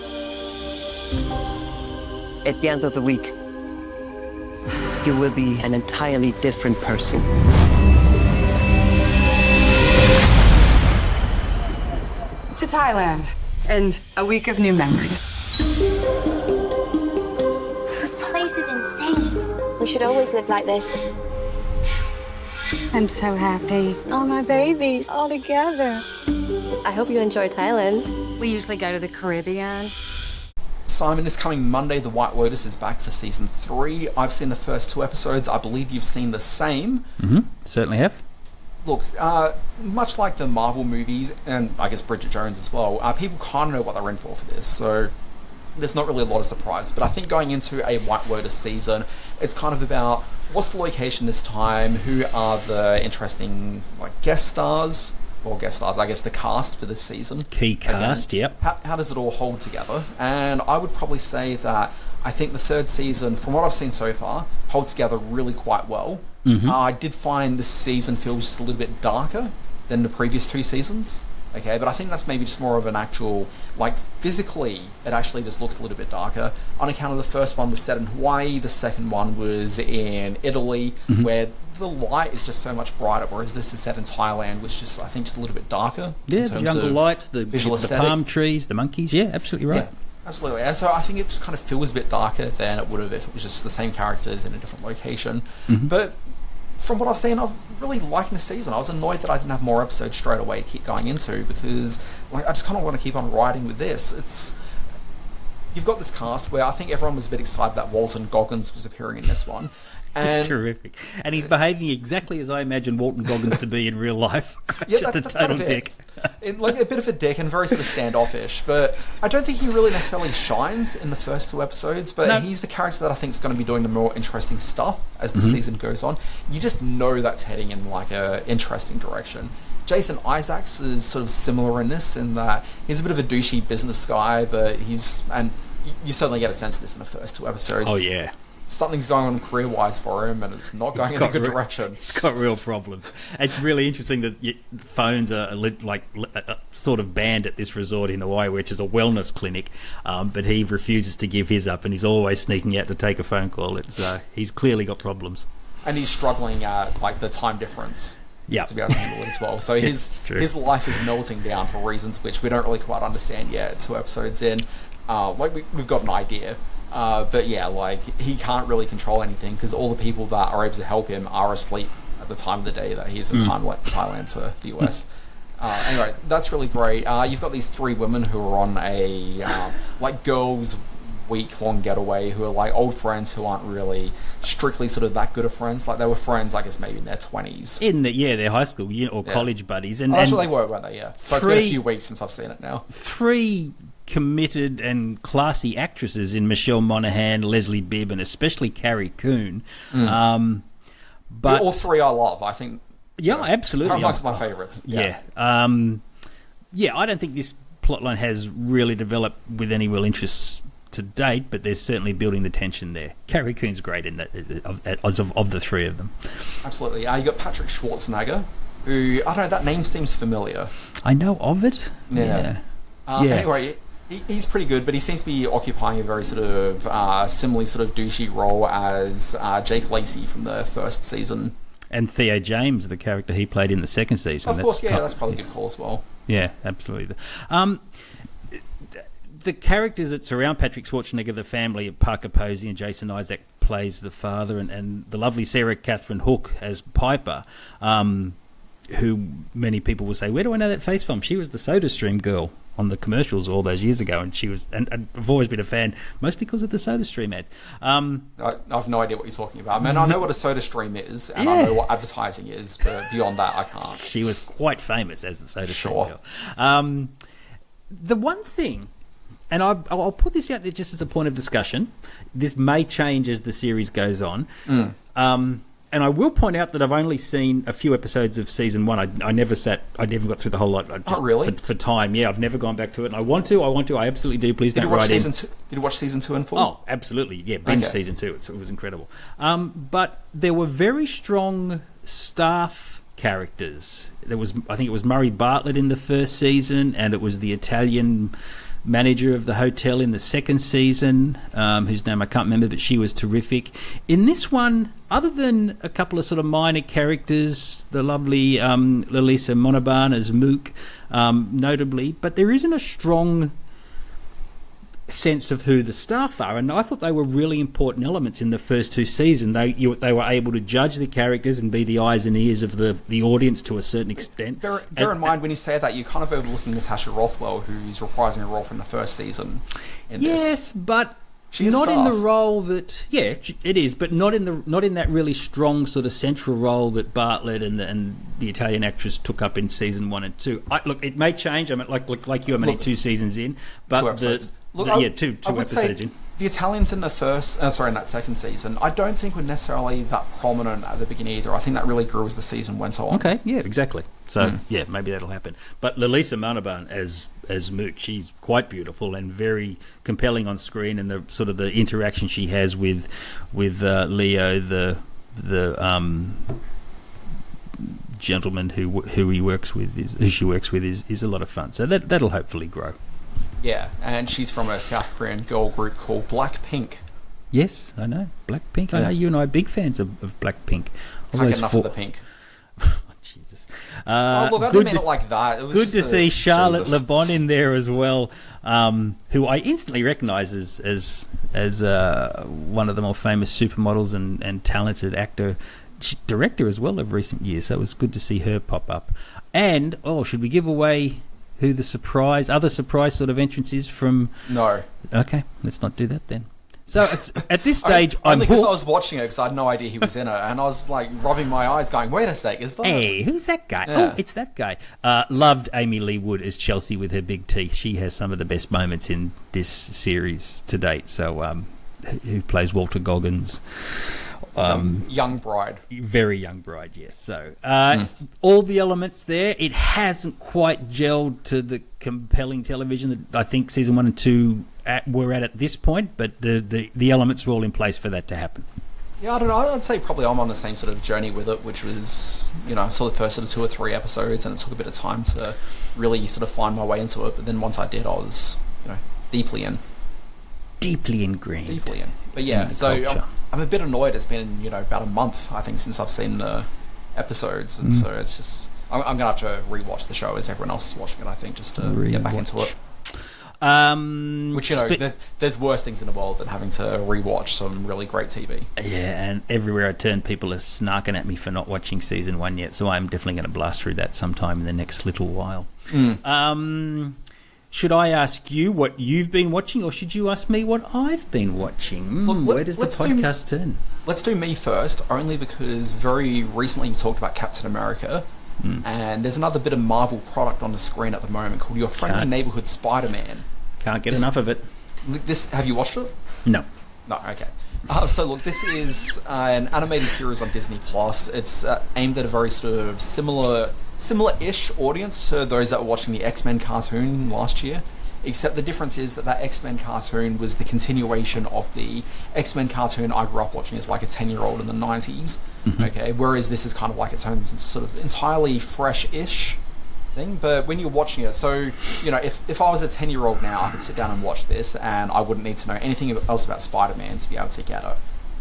At the end of the week, you will be an entirely different person. To Thailand, and a week of new memories. This place is insane. We should always live like this. I'm so happy. All my babies, all together. I hope you enjoy Thailand. We usually go to the Caribbean. Simon, is coming Monday. The White Lotus is back for season 3. I've seen the first 2 episodes. I believe you've seen the same. Certainly have. Look, much like the Marvel movies, and I guess Bridget Jones as well, people kind of know what they're in for this, so there's not really a lot of surprise. But I think going into a White Lotus season, it's kind of about what's the location this time, who are the interesting like guest stars, I guess the cast for this season. Key cast, yep. How does it all hold together? And I would probably say that I think the 3rd season, from what I've seen so far, holds together really quite well. I did find this season feels just a little bit darker than the previous 2 seasons. Okay, but I think that's maybe just more of an actual, like, physically, it actually just looks a little bit darker. On account of the first one was set in Hawaii, the second one was in Italy, where the light is just so much brighter, whereas this is set in Thailand, which is, I think, just a little bit darker. Yeah, in the terms jungle of lights, the palm trees, the monkeys. Yeah, absolutely right. Yeah, absolutely. And so I think it just kind of feels a bit darker than it would have if it was just the same characters in a different location. But from what I've seen, I'm really liking the season. I was annoyed that I didn't have more episodes straight away to keep going into, because like I just kind of want to keep on riding with this. You've got this cast where I think everyone was a bit excited that Walton Goggins was appearing in this one. And it's terrific. And he's behaving exactly as I imagine Walton Goggins to be in real life. Yeah, just that's a total kind of dick. Like a bit of a dick and very sort of standoffish, but I don't think he really necessarily shines in the first 2 episodes, but he's the character that I think is going to be doing the more interesting stuff as the season goes on. You just know that's heading in like a interesting direction. Jason Isaacs is sort of similar in this, in that he's a bit of a douchey business guy, but and you certainly get a sense of this in the first 2 episodes. Oh yeah. Something's going on career-wise for him, and it's not going in a good direction. It's got real problems. It's really interesting that phones are sort of banned at this resort in Hawaii, which is a wellness clinic, but he refuses to give his up, and he's always sneaking out to take a phone call. He's clearly got problems. And he's struggling at like the time difference. Yeah, to be able to handle it as well. So his life is melting down for reasons which we don't really quite understand yet. 2 episodes in, we've got an idea. But yeah, like, he can't really control anything because all the people that are able to help him are asleep at the time of the day that he's in Thailand to the US. Anyway, that's really great. You've got these 3 women who are on a like girls' week-long getaway, who are like old friends who aren't really strictly sort of that good of friends. Like, they were friends, I guess, maybe in their 20s. Their high school or college buddies. And actually, they were, weren't they? Yeah. So it's been a few weeks since I've seen it now. 3 committed and classy actresses in Michelle Monaghan, Leslie Bibb, and especially Carrie Coon. But all 3 I love, I think. Yeah, absolutely. They're amongst my favourites. Yeah. I don't think this plotline has really developed with any real interest to date, but there's certainly building the tension there. Carrie Coon's great in that, of the 3 of them. Absolutely. You got Patrick Schwarzenegger, who, I don't know, that name seems familiar. I know of it. Yeah. Anyway, he's pretty good, but he seems to be occupying a very sort of similarly sort of douchey role as Jake Lacey from the first season. And Theo James, the character he played in the second season. Of course, that's probably a good call as well. Yeah, absolutely. The characters that surround Patrick Schwarzenegger, the family of Parker Posey and Jason Isaac plays the father, and the lovely Sarah Catherine Hook as Piper, who many people will say, where do I know that face from? She was the SodaStream girl on the commercials all those years ago, and she was, and I've always been a fan, mostly because of the SodaStream ads. I have no idea what you're talking about. I mean, I know what a SodaStream is, and I know what advertising is, but beyond that, I can't. She was quite famous as the SodaStream girl. The one thing, and I'll put this out there just as a point of discussion, this may change as the series goes on, and I will point out that I've only seen a few episodes of season 1. I never got through the whole lot. Just really? For time, yeah. I've never gone back to it, and I want to. I absolutely do. Please don't write in. Did you watch season 2 in full? Oh, absolutely. Yeah, binge season 2. It was incredible. But there were very strong staff characters. I think it was Murray Bartlett in the first season, and it was the Italian manager of the hotel in the second season, whose name I can't remember, but she was terrific. In this one, other than a couple of sort of minor characters, the lovely Lalisa Monaban as Mook, notably, but there isn't a strong sense of who the staff are, and I thought they were really important elements in the first 2 seasons. They were able to judge the characters and be the eyes and ears of the audience to a certain extent. Bear in mind, when you say that, you're kind of overlooking Natasha Rothwell, who's reprising a role from the first season in this. Yes, but she is not staff. in the role that... Yeah, it is, but not in that really strong sort of central role that Bartlett and the Italian actress took up in season 1 and 2. Look, it may change. I mean, like you, I'm only 2 seasons in, but 2 episodes. Two I would episodes say in. The Italians in the in that second season, I don't think were necessarily that prominent at the beginning either. I think that really grew as the season went on. Okay, yeah, exactly. So, yeah, maybe that'll happen. But Lalisa Monaban as Mook, she's quite beautiful and very compelling on screen, and the sort of the interaction she has with Leo, the gentleman who she works with is a lot of fun. So that'll hopefully grow. Yeah, and she's from a South Korean girl group called Blackpink. Yes, I know. Blackpink. Yeah. I know you and I are big fans of Blackpink. Can't get enough of the pink. Jesus. Look, I didn't mean it like that. It was good just to see Charlotte Le Bon in there as well, who I instantly recognise as one of the more famous supermodels and talented director as well of recent years. So it was good to see her pop up. And, should we give away who the other surprise sort of entrance is from? No. Okay, let's not do that then. So at this stage, only because I was watching it because I had no idea he was in it, and I was like rubbing my eyes, going, "Wait a sec, is that? Hey, who's that guy? Yeah. Oh, it's that guy." Loved Amy Lee Wood as Chelsea with her big teeth. She has some of the best moments in this series to date. So, who plays Walter Goggins? Young bride. Very young bride, yes. So all the elements there. It hasn't quite gelled to the compelling television that I think season 1 and 2 were at this point, but the elements are all in place for that to happen. Yeah, I don't know. I'd say probably I'm on the same sort of journey with it, which was, I saw the first sort of 2 or 3 episodes, and it took a bit of time to really sort of find my way into it. But then once I did, I was, deeply in. Deeply ingrained. Deeply in. But yeah, so I'm a bit annoyed. It's been, about a month, I think, since I've seen the episodes. And so it's just... I'm going to have to rewatch the show as everyone else is watching it, I think, just to get back into it. Which, there's worse things in the world than having to rewatch some really great TV. Yeah, and everywhere I turn, people are snarking at me for not watching season 1 yet, so I'm definitely going to blast through that sometime in the next little while. Should I ask you what you've been watching, or should you ask me what I've been watching? Where does the podcast turn? Let's do me first, only because very recently you talked about Captain America, and there's another bit of Marvel product on the screen at the moment called Your Friendly Neighbourhood Spiderman. Can't get enough of it. Have you watched it? No. No, okay. So look, this is an animated series on Disney Plus. It's aimed at a very sort of similar-ish audience to those that were watching the X-Men cartoon last year, except the difference is that X-Men cartoon was the continuation of the X-Men cartoon I grew up watching as like a 10-year-old in the 90s. Okay, whereas this is kind of like its own sort of entirely fresh-ish thing. But when you're watching it, so if I was a 10-year-old now, I could sit down and watch this and I wouldn't need to know anything else about Spider-Man to be able to get it.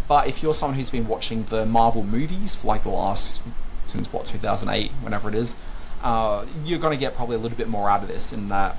But if you're someone who's been watching the Marvel movies for like the last, since 2008, whenever it is, you're going to get probably a little bit more out of this in that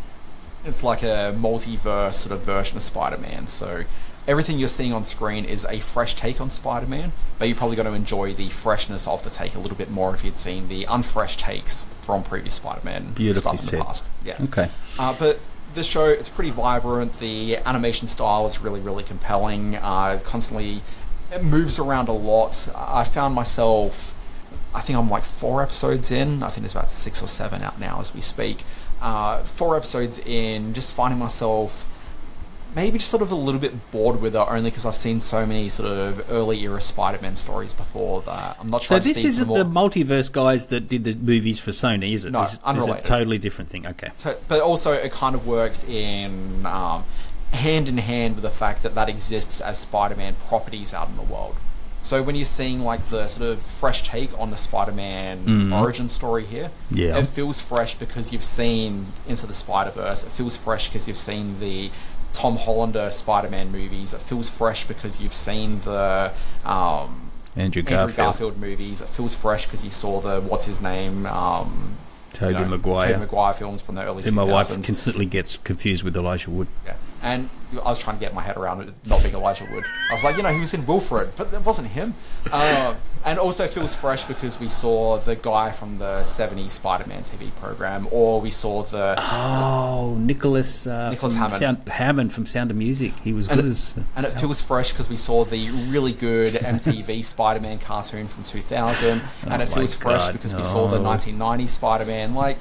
it's like a multiverse sort of version of Spider-Man. So everything you're seeing on screen is a fresh take on Spider-Man, but you're probably going to enjoy the freshness of the take a little bit more if you'd seen the unfresh takes from previous Spider-Man stuff in the past. Yeah. Okay. But this show, it's pretty vibrant. The animation style is really, really compelling. It moves around a lot. I found myself, I think I'm like 4 episodes in. I think there's about 6 or 7 out now as we speak. 4 episodes in, just finding myself maybe just sort of a little bit bored with it, only because I've seen so many sort of early era Spider-Man stories before that I'm not sure. So this isn't the multiverse guys that did the movies for Sony, is it? No, unrelated. It's a totally different thing. Okay. But also it kind of works in hand in hand with the fact that exists as Spider-Man properties out in the world. So when you're seeing like the sort of fresh take on the Spider-Man origin story here, it feels fresh because you've seen Into the Spider-Verse. It feels fresh because you've seen the Tom Hollander Spider-Man movies. It feels fresh because you've seen the Andrew Garfield movies. It feels fresh because you saw the Tobey Maguire films from the early 2000s. My wife consistently gets confused with Elijah Wood. Yeah. And I was trying to get my head around it not being Elijah Wood. I was like, he was in Wilfred, but it wasn't him. And also feels fresh because we saw the guy from the 70s Spider-Man TV program, or we saw the... Nicholas Hammond. Hammond from Sound of Music. He was good as... And it feels fresh because we saw the really good MTV Spider-Man cartoon from 2000, and it feels fresh because we saw the 1990s Spider-Man. Like,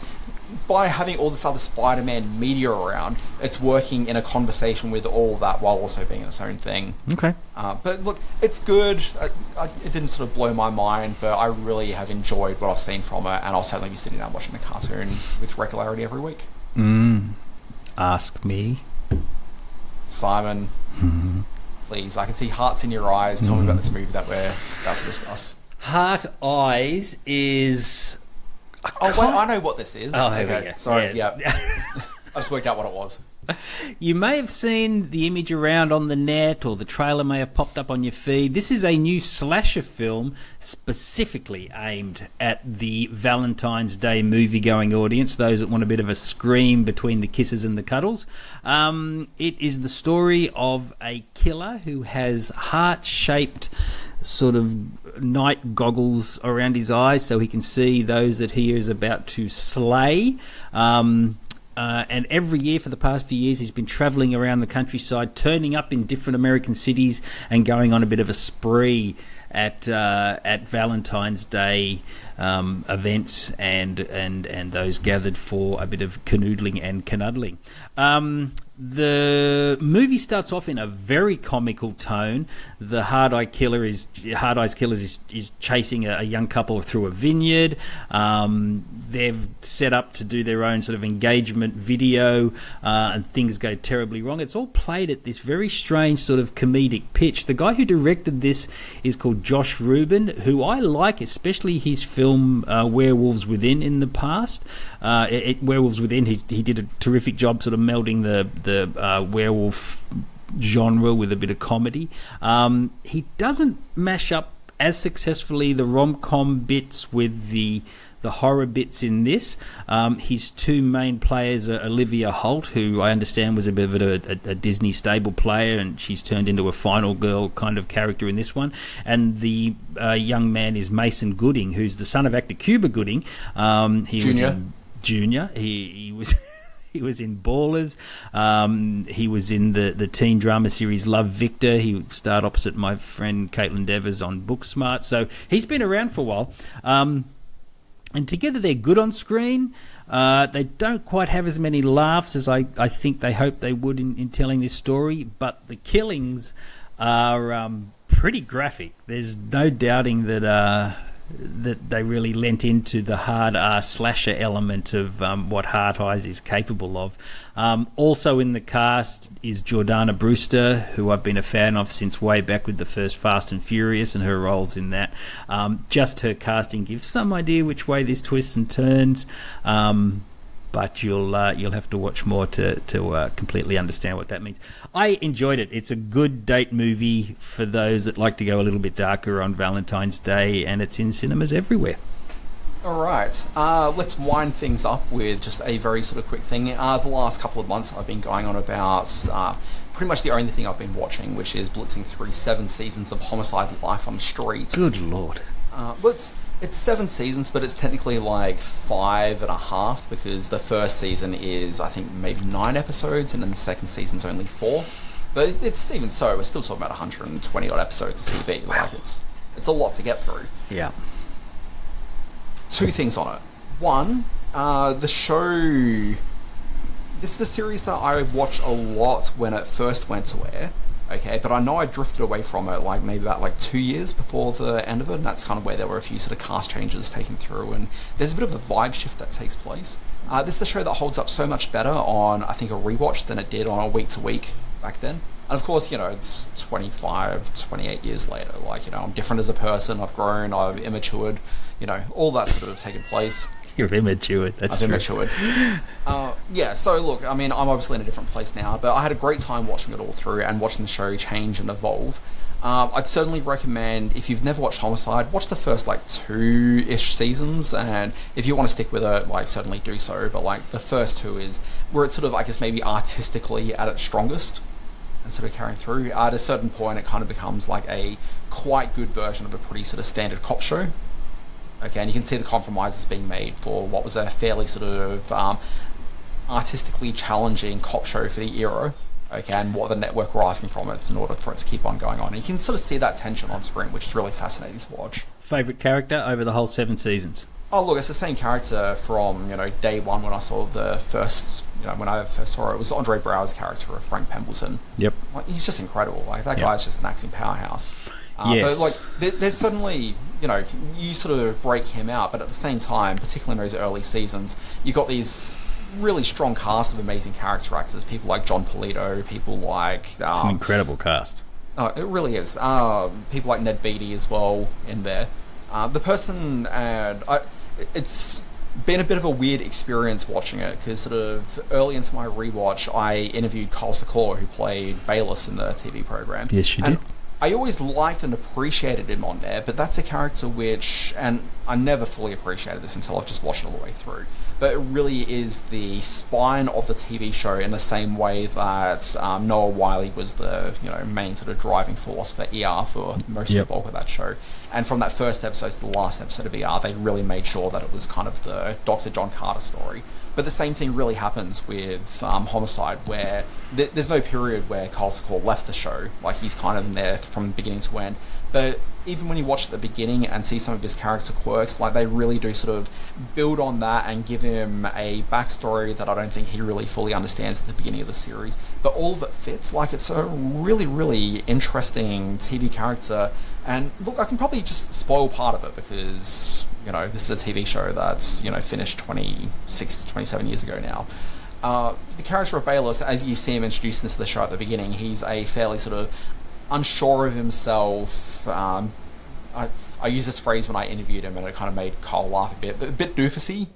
by having all this other Spider-Man media around, it's working in a conversation with all that while also being its own thing. Okay. But look, it's good. It didn't sort of blow my mind, but I really have enjoyed what I've seen from it, and I'll certainly be sitting down watching the cartoon with regularity every week. Ask me. Simon, please, I can see hearts in your eyes. Tell me about this movie that we're about to discuss. Heart Eyes is... I know what this is. Oh, here we go. Sorry, yeah. I just worked out what it was. You may have seen the image around on the net, or the trailer may have popped up on your feed. This is a new slasher film specifically aimed at the Valentine's Day movie-going audience, those that want a bit of a scream between the kisses and the cuddles. It is the story of a killer who has heart-shaped sort of night goggles around his eyes so he can see those that he is about to slay. And every year for the past few years, he's been travelling around the countryside, turning up in different American cities and going on a bit of a spree at Valentine's Day events and those gathered for a bit of canoodling and canoodling. The movie starts off in a very comical tone. The Hard Eyes Killer is chasing a young couple through a vineyard. They've set up to do their own sort of engagement video, and things go terribly wrong. It's all played at this very strange sort of comedic pitch. The guy who directed this is called Josh Rubin, who I like, especially his film Werewolves Within in the past. Werewolves Within, he did a terrific job sort of melding the werewolf genre with a bit of comedy. He doesn't mash up as successfully the rom-com bits with the horror bits in this. His two main players are Olivia Holt, who I understand was a bit of a Disney stable player, and she's turned into a final girl kind of character in this one. And the young man is Mason Gooding, who's the son of actor Cuba Gooding. Junior. He was... He was in Ballers. He was in the teen drama series Love, Victor. He starred opposite my friend Caitlin Devers on Booksmart. So he's been around for a while. And together they're good on screen. They don't quite have as many laughs as I think they hoped they would in telling this story, but the killings are pretty graphic. There's no doubting that they really lent into the hard slasher element of what Heart Eyes is capable of. Also in the cast is Jordana Brewster, who I've been a fan of since way back with the first Fast and Furious and her roles in that. Just her casting gives some idea which way this twists and turns, but you'll have to watch more to completely understand what that means. I enjoyed it. It's a good date movie for those that like to go a little bit darker on Valentine's Day, and it's in cinemas everywhere. All right, let's wind things up with just a very sort of quick thing. The last couple of months I've been going on about pretty much the only thing I've been watching, which is blitzing through 7 seasons of Homicide: Life on the Street. Good lord. Well, it's 7 seasons, but it's technically like 5.5 because the first season is, I think, maybe 9 episodes, and then the second season's only 4. But it's even so, we're still talking about 120 odd episodes of TV. Wow. Like it's a lot to get through. Yeah. 2 things on it. One, the show. This is a series that I watched a lot when it first went to air. Okay, but I know I drifted away from it like maybe about 2 years before the end of it, and that's kind of where there were a few sort of cast changes taken through, and there's a bit of a vibe shift that takes place. This is a show that holds up so much better on, I think, a rewatch than it did on a week-to-week back then. And of course, it's 25, 28 years later. Like, I'm different as a person, I've grown, I've immatured, all that sort of taken place. You're immature. That's true. Immature. Yeah, so look, I mean, I'm obviously in a different place now, but I had a great time watching it all through and watching the show change and evolve. I'd certainly recommend, if you've never watched Homicide, watch the first 2-ish seasons, and if you want to stick with it, certainly do so. But the first 2 is where it's sort of, I guess, maybe artistically at its strongest, and sort of carrying through. At a certain point, it kind of becomes a quite good version of a pretty sort of standard cop show. Okay, and you can see the compromises being made for what was a fairly sort of artistically challenging cop show for the era. Okay, and what the network were asking from it in order for it to keep on going on. And you can sort of see that tension on screen, which is really fascinating to watch. Favourite character over the whole 7 seasons? Oh, look, it's the same character from, day one when I saw the first, when I first saw it. It was Andre Braugher's character of Frank Pembleton. Yep. He's just incredible. That guy's just an acting powerhouse. Yes. But there's suddenly, you sort of break him out, but at the same time, particularly in those early seasons, you got these really strong cast of amazing character actors, people like John Polito, people like... it's an incredible cast. It really is. People like Ned Beatty as well in there. The person, and it's been a bit of a weird experience watching it, because sort of early into my rewatch, I interviewed Carl Secor, who played Bayless in the TV program. Yes, you did. I always liked and appreciated him on there, but that's a character which, and I never fully appreciated this until I've just watched it all the way through, but it really is the spine of the TV show in the same way that Noah Wiley was the main sort of driving force for ER for most of the bulk of that show. And from that first episode to the last episode of ER, they really made sure that it was kind of the Dr. John Carter story. But the same thing really happens with Homicide, where there's no period where Carl Secor left the show. He's kind of in there from beginning to end. But even when you watch at the beginning and see some of his character quirks, they really do sort of build on that and give him a backstory that I don't think he really fully understands at the beginning of the series. But all of it fits. It's a really, really interesting TV character. And look, I can probably just spoil part of it because, this is a TV show that's, finished 26, 27 years ago now. The character of Bayless, as you see him introduced into the show at the beginning, he's a fairly sort of unsure of himself. I used this phrase when I interviewed him, and it kind of made Carl laugh a bit doofusy.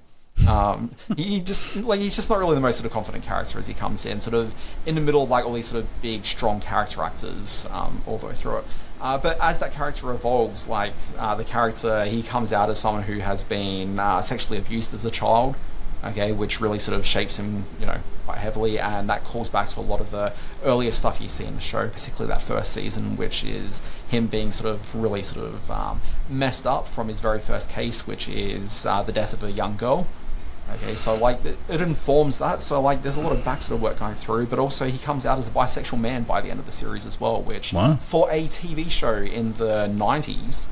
He's just not really the most sort of confident character as he comes in, sort of in the middle of all these sort of big, strong character actors all the way through it. But as that character evolves, the character, he comes out as someone who has been sexually abused as a child. Okay, which really sort of shapes him, quite heavily, and that calls back to a lot of the earlier stuff you see in the show, particularly that first season, which is him being sort of really sort of messed up from his very first case, which is the death of a young girl. Okay, so it informs that, so there's a lot of back sort of work going through, but also he comes out as a bisexual man by the end of the series as well, which for a TV show in the 90s,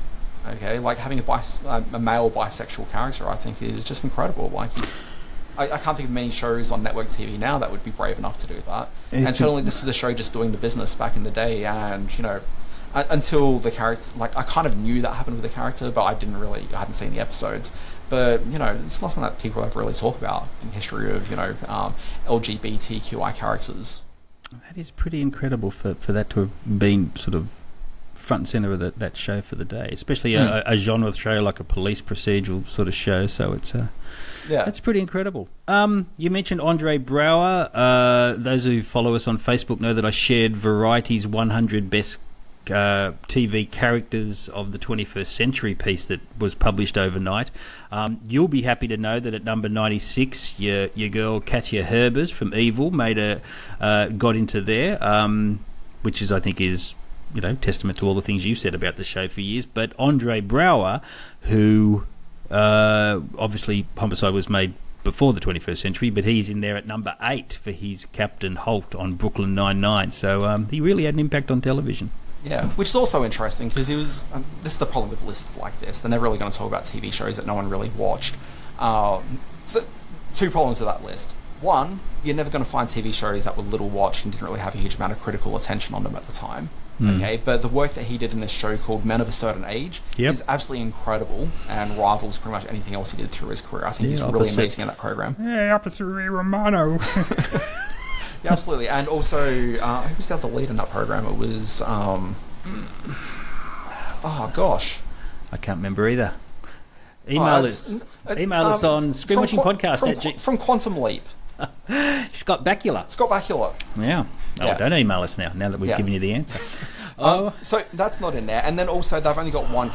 okay, having a male bisexual character, I think is just incredible. I can't think of many shows on network TV now that would be brave enough to do that. And certainly this was a show just doing the business back in the day, and, until the character, I kind of knew that happened with the character, but I hadn't seen the episodes. But, it's not something that people have really talked about in history of, LGBTQI characters. That is pretty incredible for that to have been sort of front and centre of that show for the day, especially a genre show like a police procedural sort of show. So it's that's pretty incredible. You mentioned Andre Braugher. Those who follow us on Facebook know that I shared Variety's 100 best TV characters of the 21st century piece that was published overnight. You'll be happy to know that at number 96, your girl Katja Herbers from Evil got into there, which is, I think, is testament to all the things you've said about the show for years. But Andre Braugher, who obviously Homicide was made before the 21st century, but he's in there at number 8 for his Captain Holt on Brooklyn Nine-Nine. So he really had an impact on television. Yeah, which is also interesting because he was. This is the problem with lists like this. They're never really going to talk about TV shows that no one really watched. So, 2 problems with that list. One, you're never going to find TV shows that were little watched and didn't really have a huge amount of critical attention on them at the time. Okay, but the work that he did in this show called Men of a Certain Age is absolutely incredible and rivals pretty much anything else he did through his career. I think he's really amazing in that program. Yeah, Officer Romano. Yeah, absolutely. And also, who was the other lead in that program? It was, oh gosh, I can't remember either. Email us on screenwatchingpodcast from Quantum Leap. Scott Bakula. Yeah. Don't email us now that we've given you the answer. So that's not in there. And then also they've only got one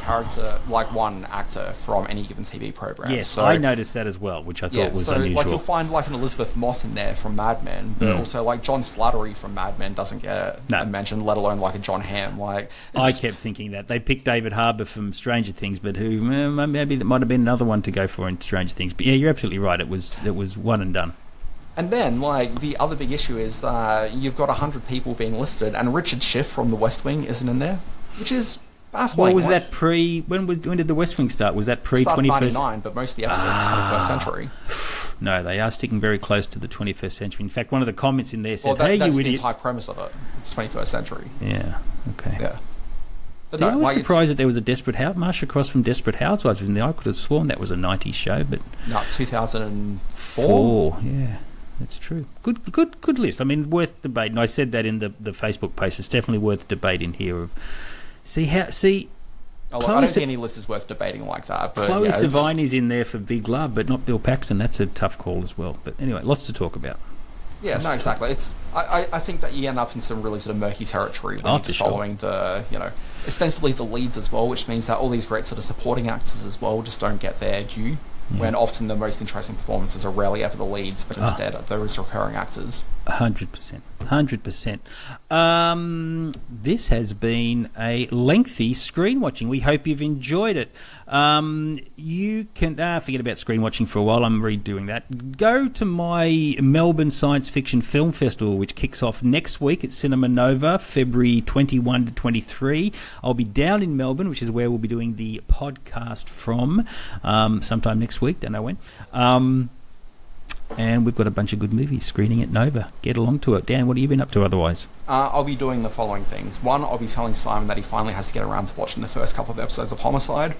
actor from any given TV program. Yes, so, I noticed that as well, which I thought was unusual. Like you'll find like an Elizabeth Moss in there from Mad Men, but also like John Slattery from Mad Men doesn't get a mention, let alone like a John Hamm. I kept thinking that they picked David Harbour from Stranger Things, but maybe that might have been another one to go for in Stranger Things. But yeah, you're absolutely right. It was one and done. And then, the other big issue is you've got 100 people being listed, and Richard Schiff from The West Wing isn't in there, which is baffling. Well, was that pre... When did The West Wing start? Was that pre-21st? Started 99, but most of the episodes 21st century. No, they are sticking very close to the 21st century. In fact, one of the comments in there said, that's you the idiots. entire premise of it. It's 21st century. Yeah, okay. Yeah. But I was surprised that there was a Desperate House, Marsha Cross from Desperate Housewives in there. I could have sworn that was a 90s show, but... No, 2004. Yeah. That's true. Good list. I mean, worth debating. I said that in the Facebook post. It's definitely worth debating here. I don't think any list is worth debating like that. But Chloe Sevigny's in there for Big Love, but not Bill Paxton. That's a tough call as well. But anyway, lots to talk about. Yeah, no, exactly. I think that you end up in some really sort of murky territory when you're just following the, ostensibly the leads as well, which means that all these great sort of supporting actors as well just don't get their due. When often the most interesting performances are rarely ever the leads, but instead those recurring actors. 100%. This has been a lengthy screen watching. We hope you've enjoyed it. You can forget about screen watching for a while. I'm redoing that. Go to my Melbourne Science Fiction Film Festival, which kicks off next week at Cinema Nova, February 21 to 23. I'll be down in Melbourne, which is where we'll be doing the podcast from sometime next week. Don't know when. And we've got a bunch of good movies screening at Nova. Get along to it. Dan, what have you been up to otherwise? I'll be doing the following things. One, I'll be telling Simon that he finally has to get around to watching the first couple of episodes of Homicide.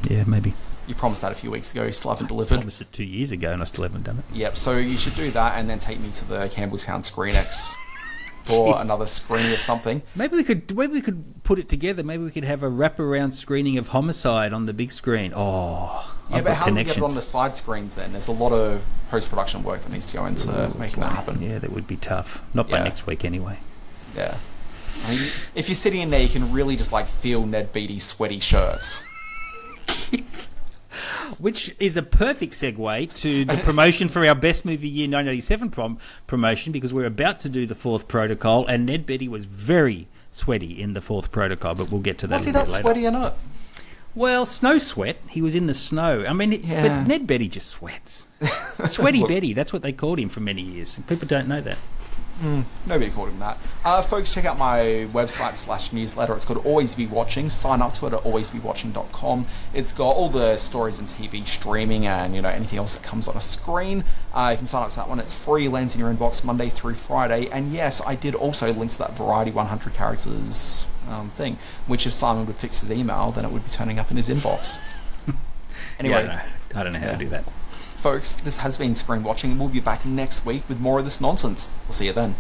Yeah, maybe. You promised that a few weeks ago. You still haven't delivered. I promised it 2 years ago and I still haven't done it. Yep, so you should do that and then take me to the Campbelltown ScreenX for another screening of something. Maybe we could put it together. Maybe we could have a wraparound screening of Homicide on the big screen. Yeah, but how do we get it on the side screens then? There's a lot of post-production work that needs to go into making that happen. Yeah, that would be tough. Not by next week anyway. Yeah. I mean, if you're sitting in there, you can really just feel Ned Beatty's sweaty shirts. Which is a perfect segue to the promotion for our Best Movie Year 1987 promotion, because we're about to do the Fourth Protocol, and Ned Beatty was very sweaty in the Fourth Protocol, but we'll get to that Was he a bit that later. sweaty or not? Well, snow sweat. He was in the snow. I mean, but Ned Beatty just sweats. Sweaty Betty, that's what they called him for many years. People don't know that. Nobody called him that. Folks, check out my website / newsletter. It's called Always Be Watching. Sign up to it at alwaysbewatching.com. It's got all the stories and TV streaming and anything else that comes on a screen. You can sign up to that one. It's free, lands in your inbox Monday through Friday. And yes, I did also link to that Variety 100 characters thing, which if Simon would fix his email, then it would be turning up in his inbox. Anyway, I don't know how to do that. Folks, this has been Screen Watching, and we'll be back next week with more of this nonsense. We'll see you then.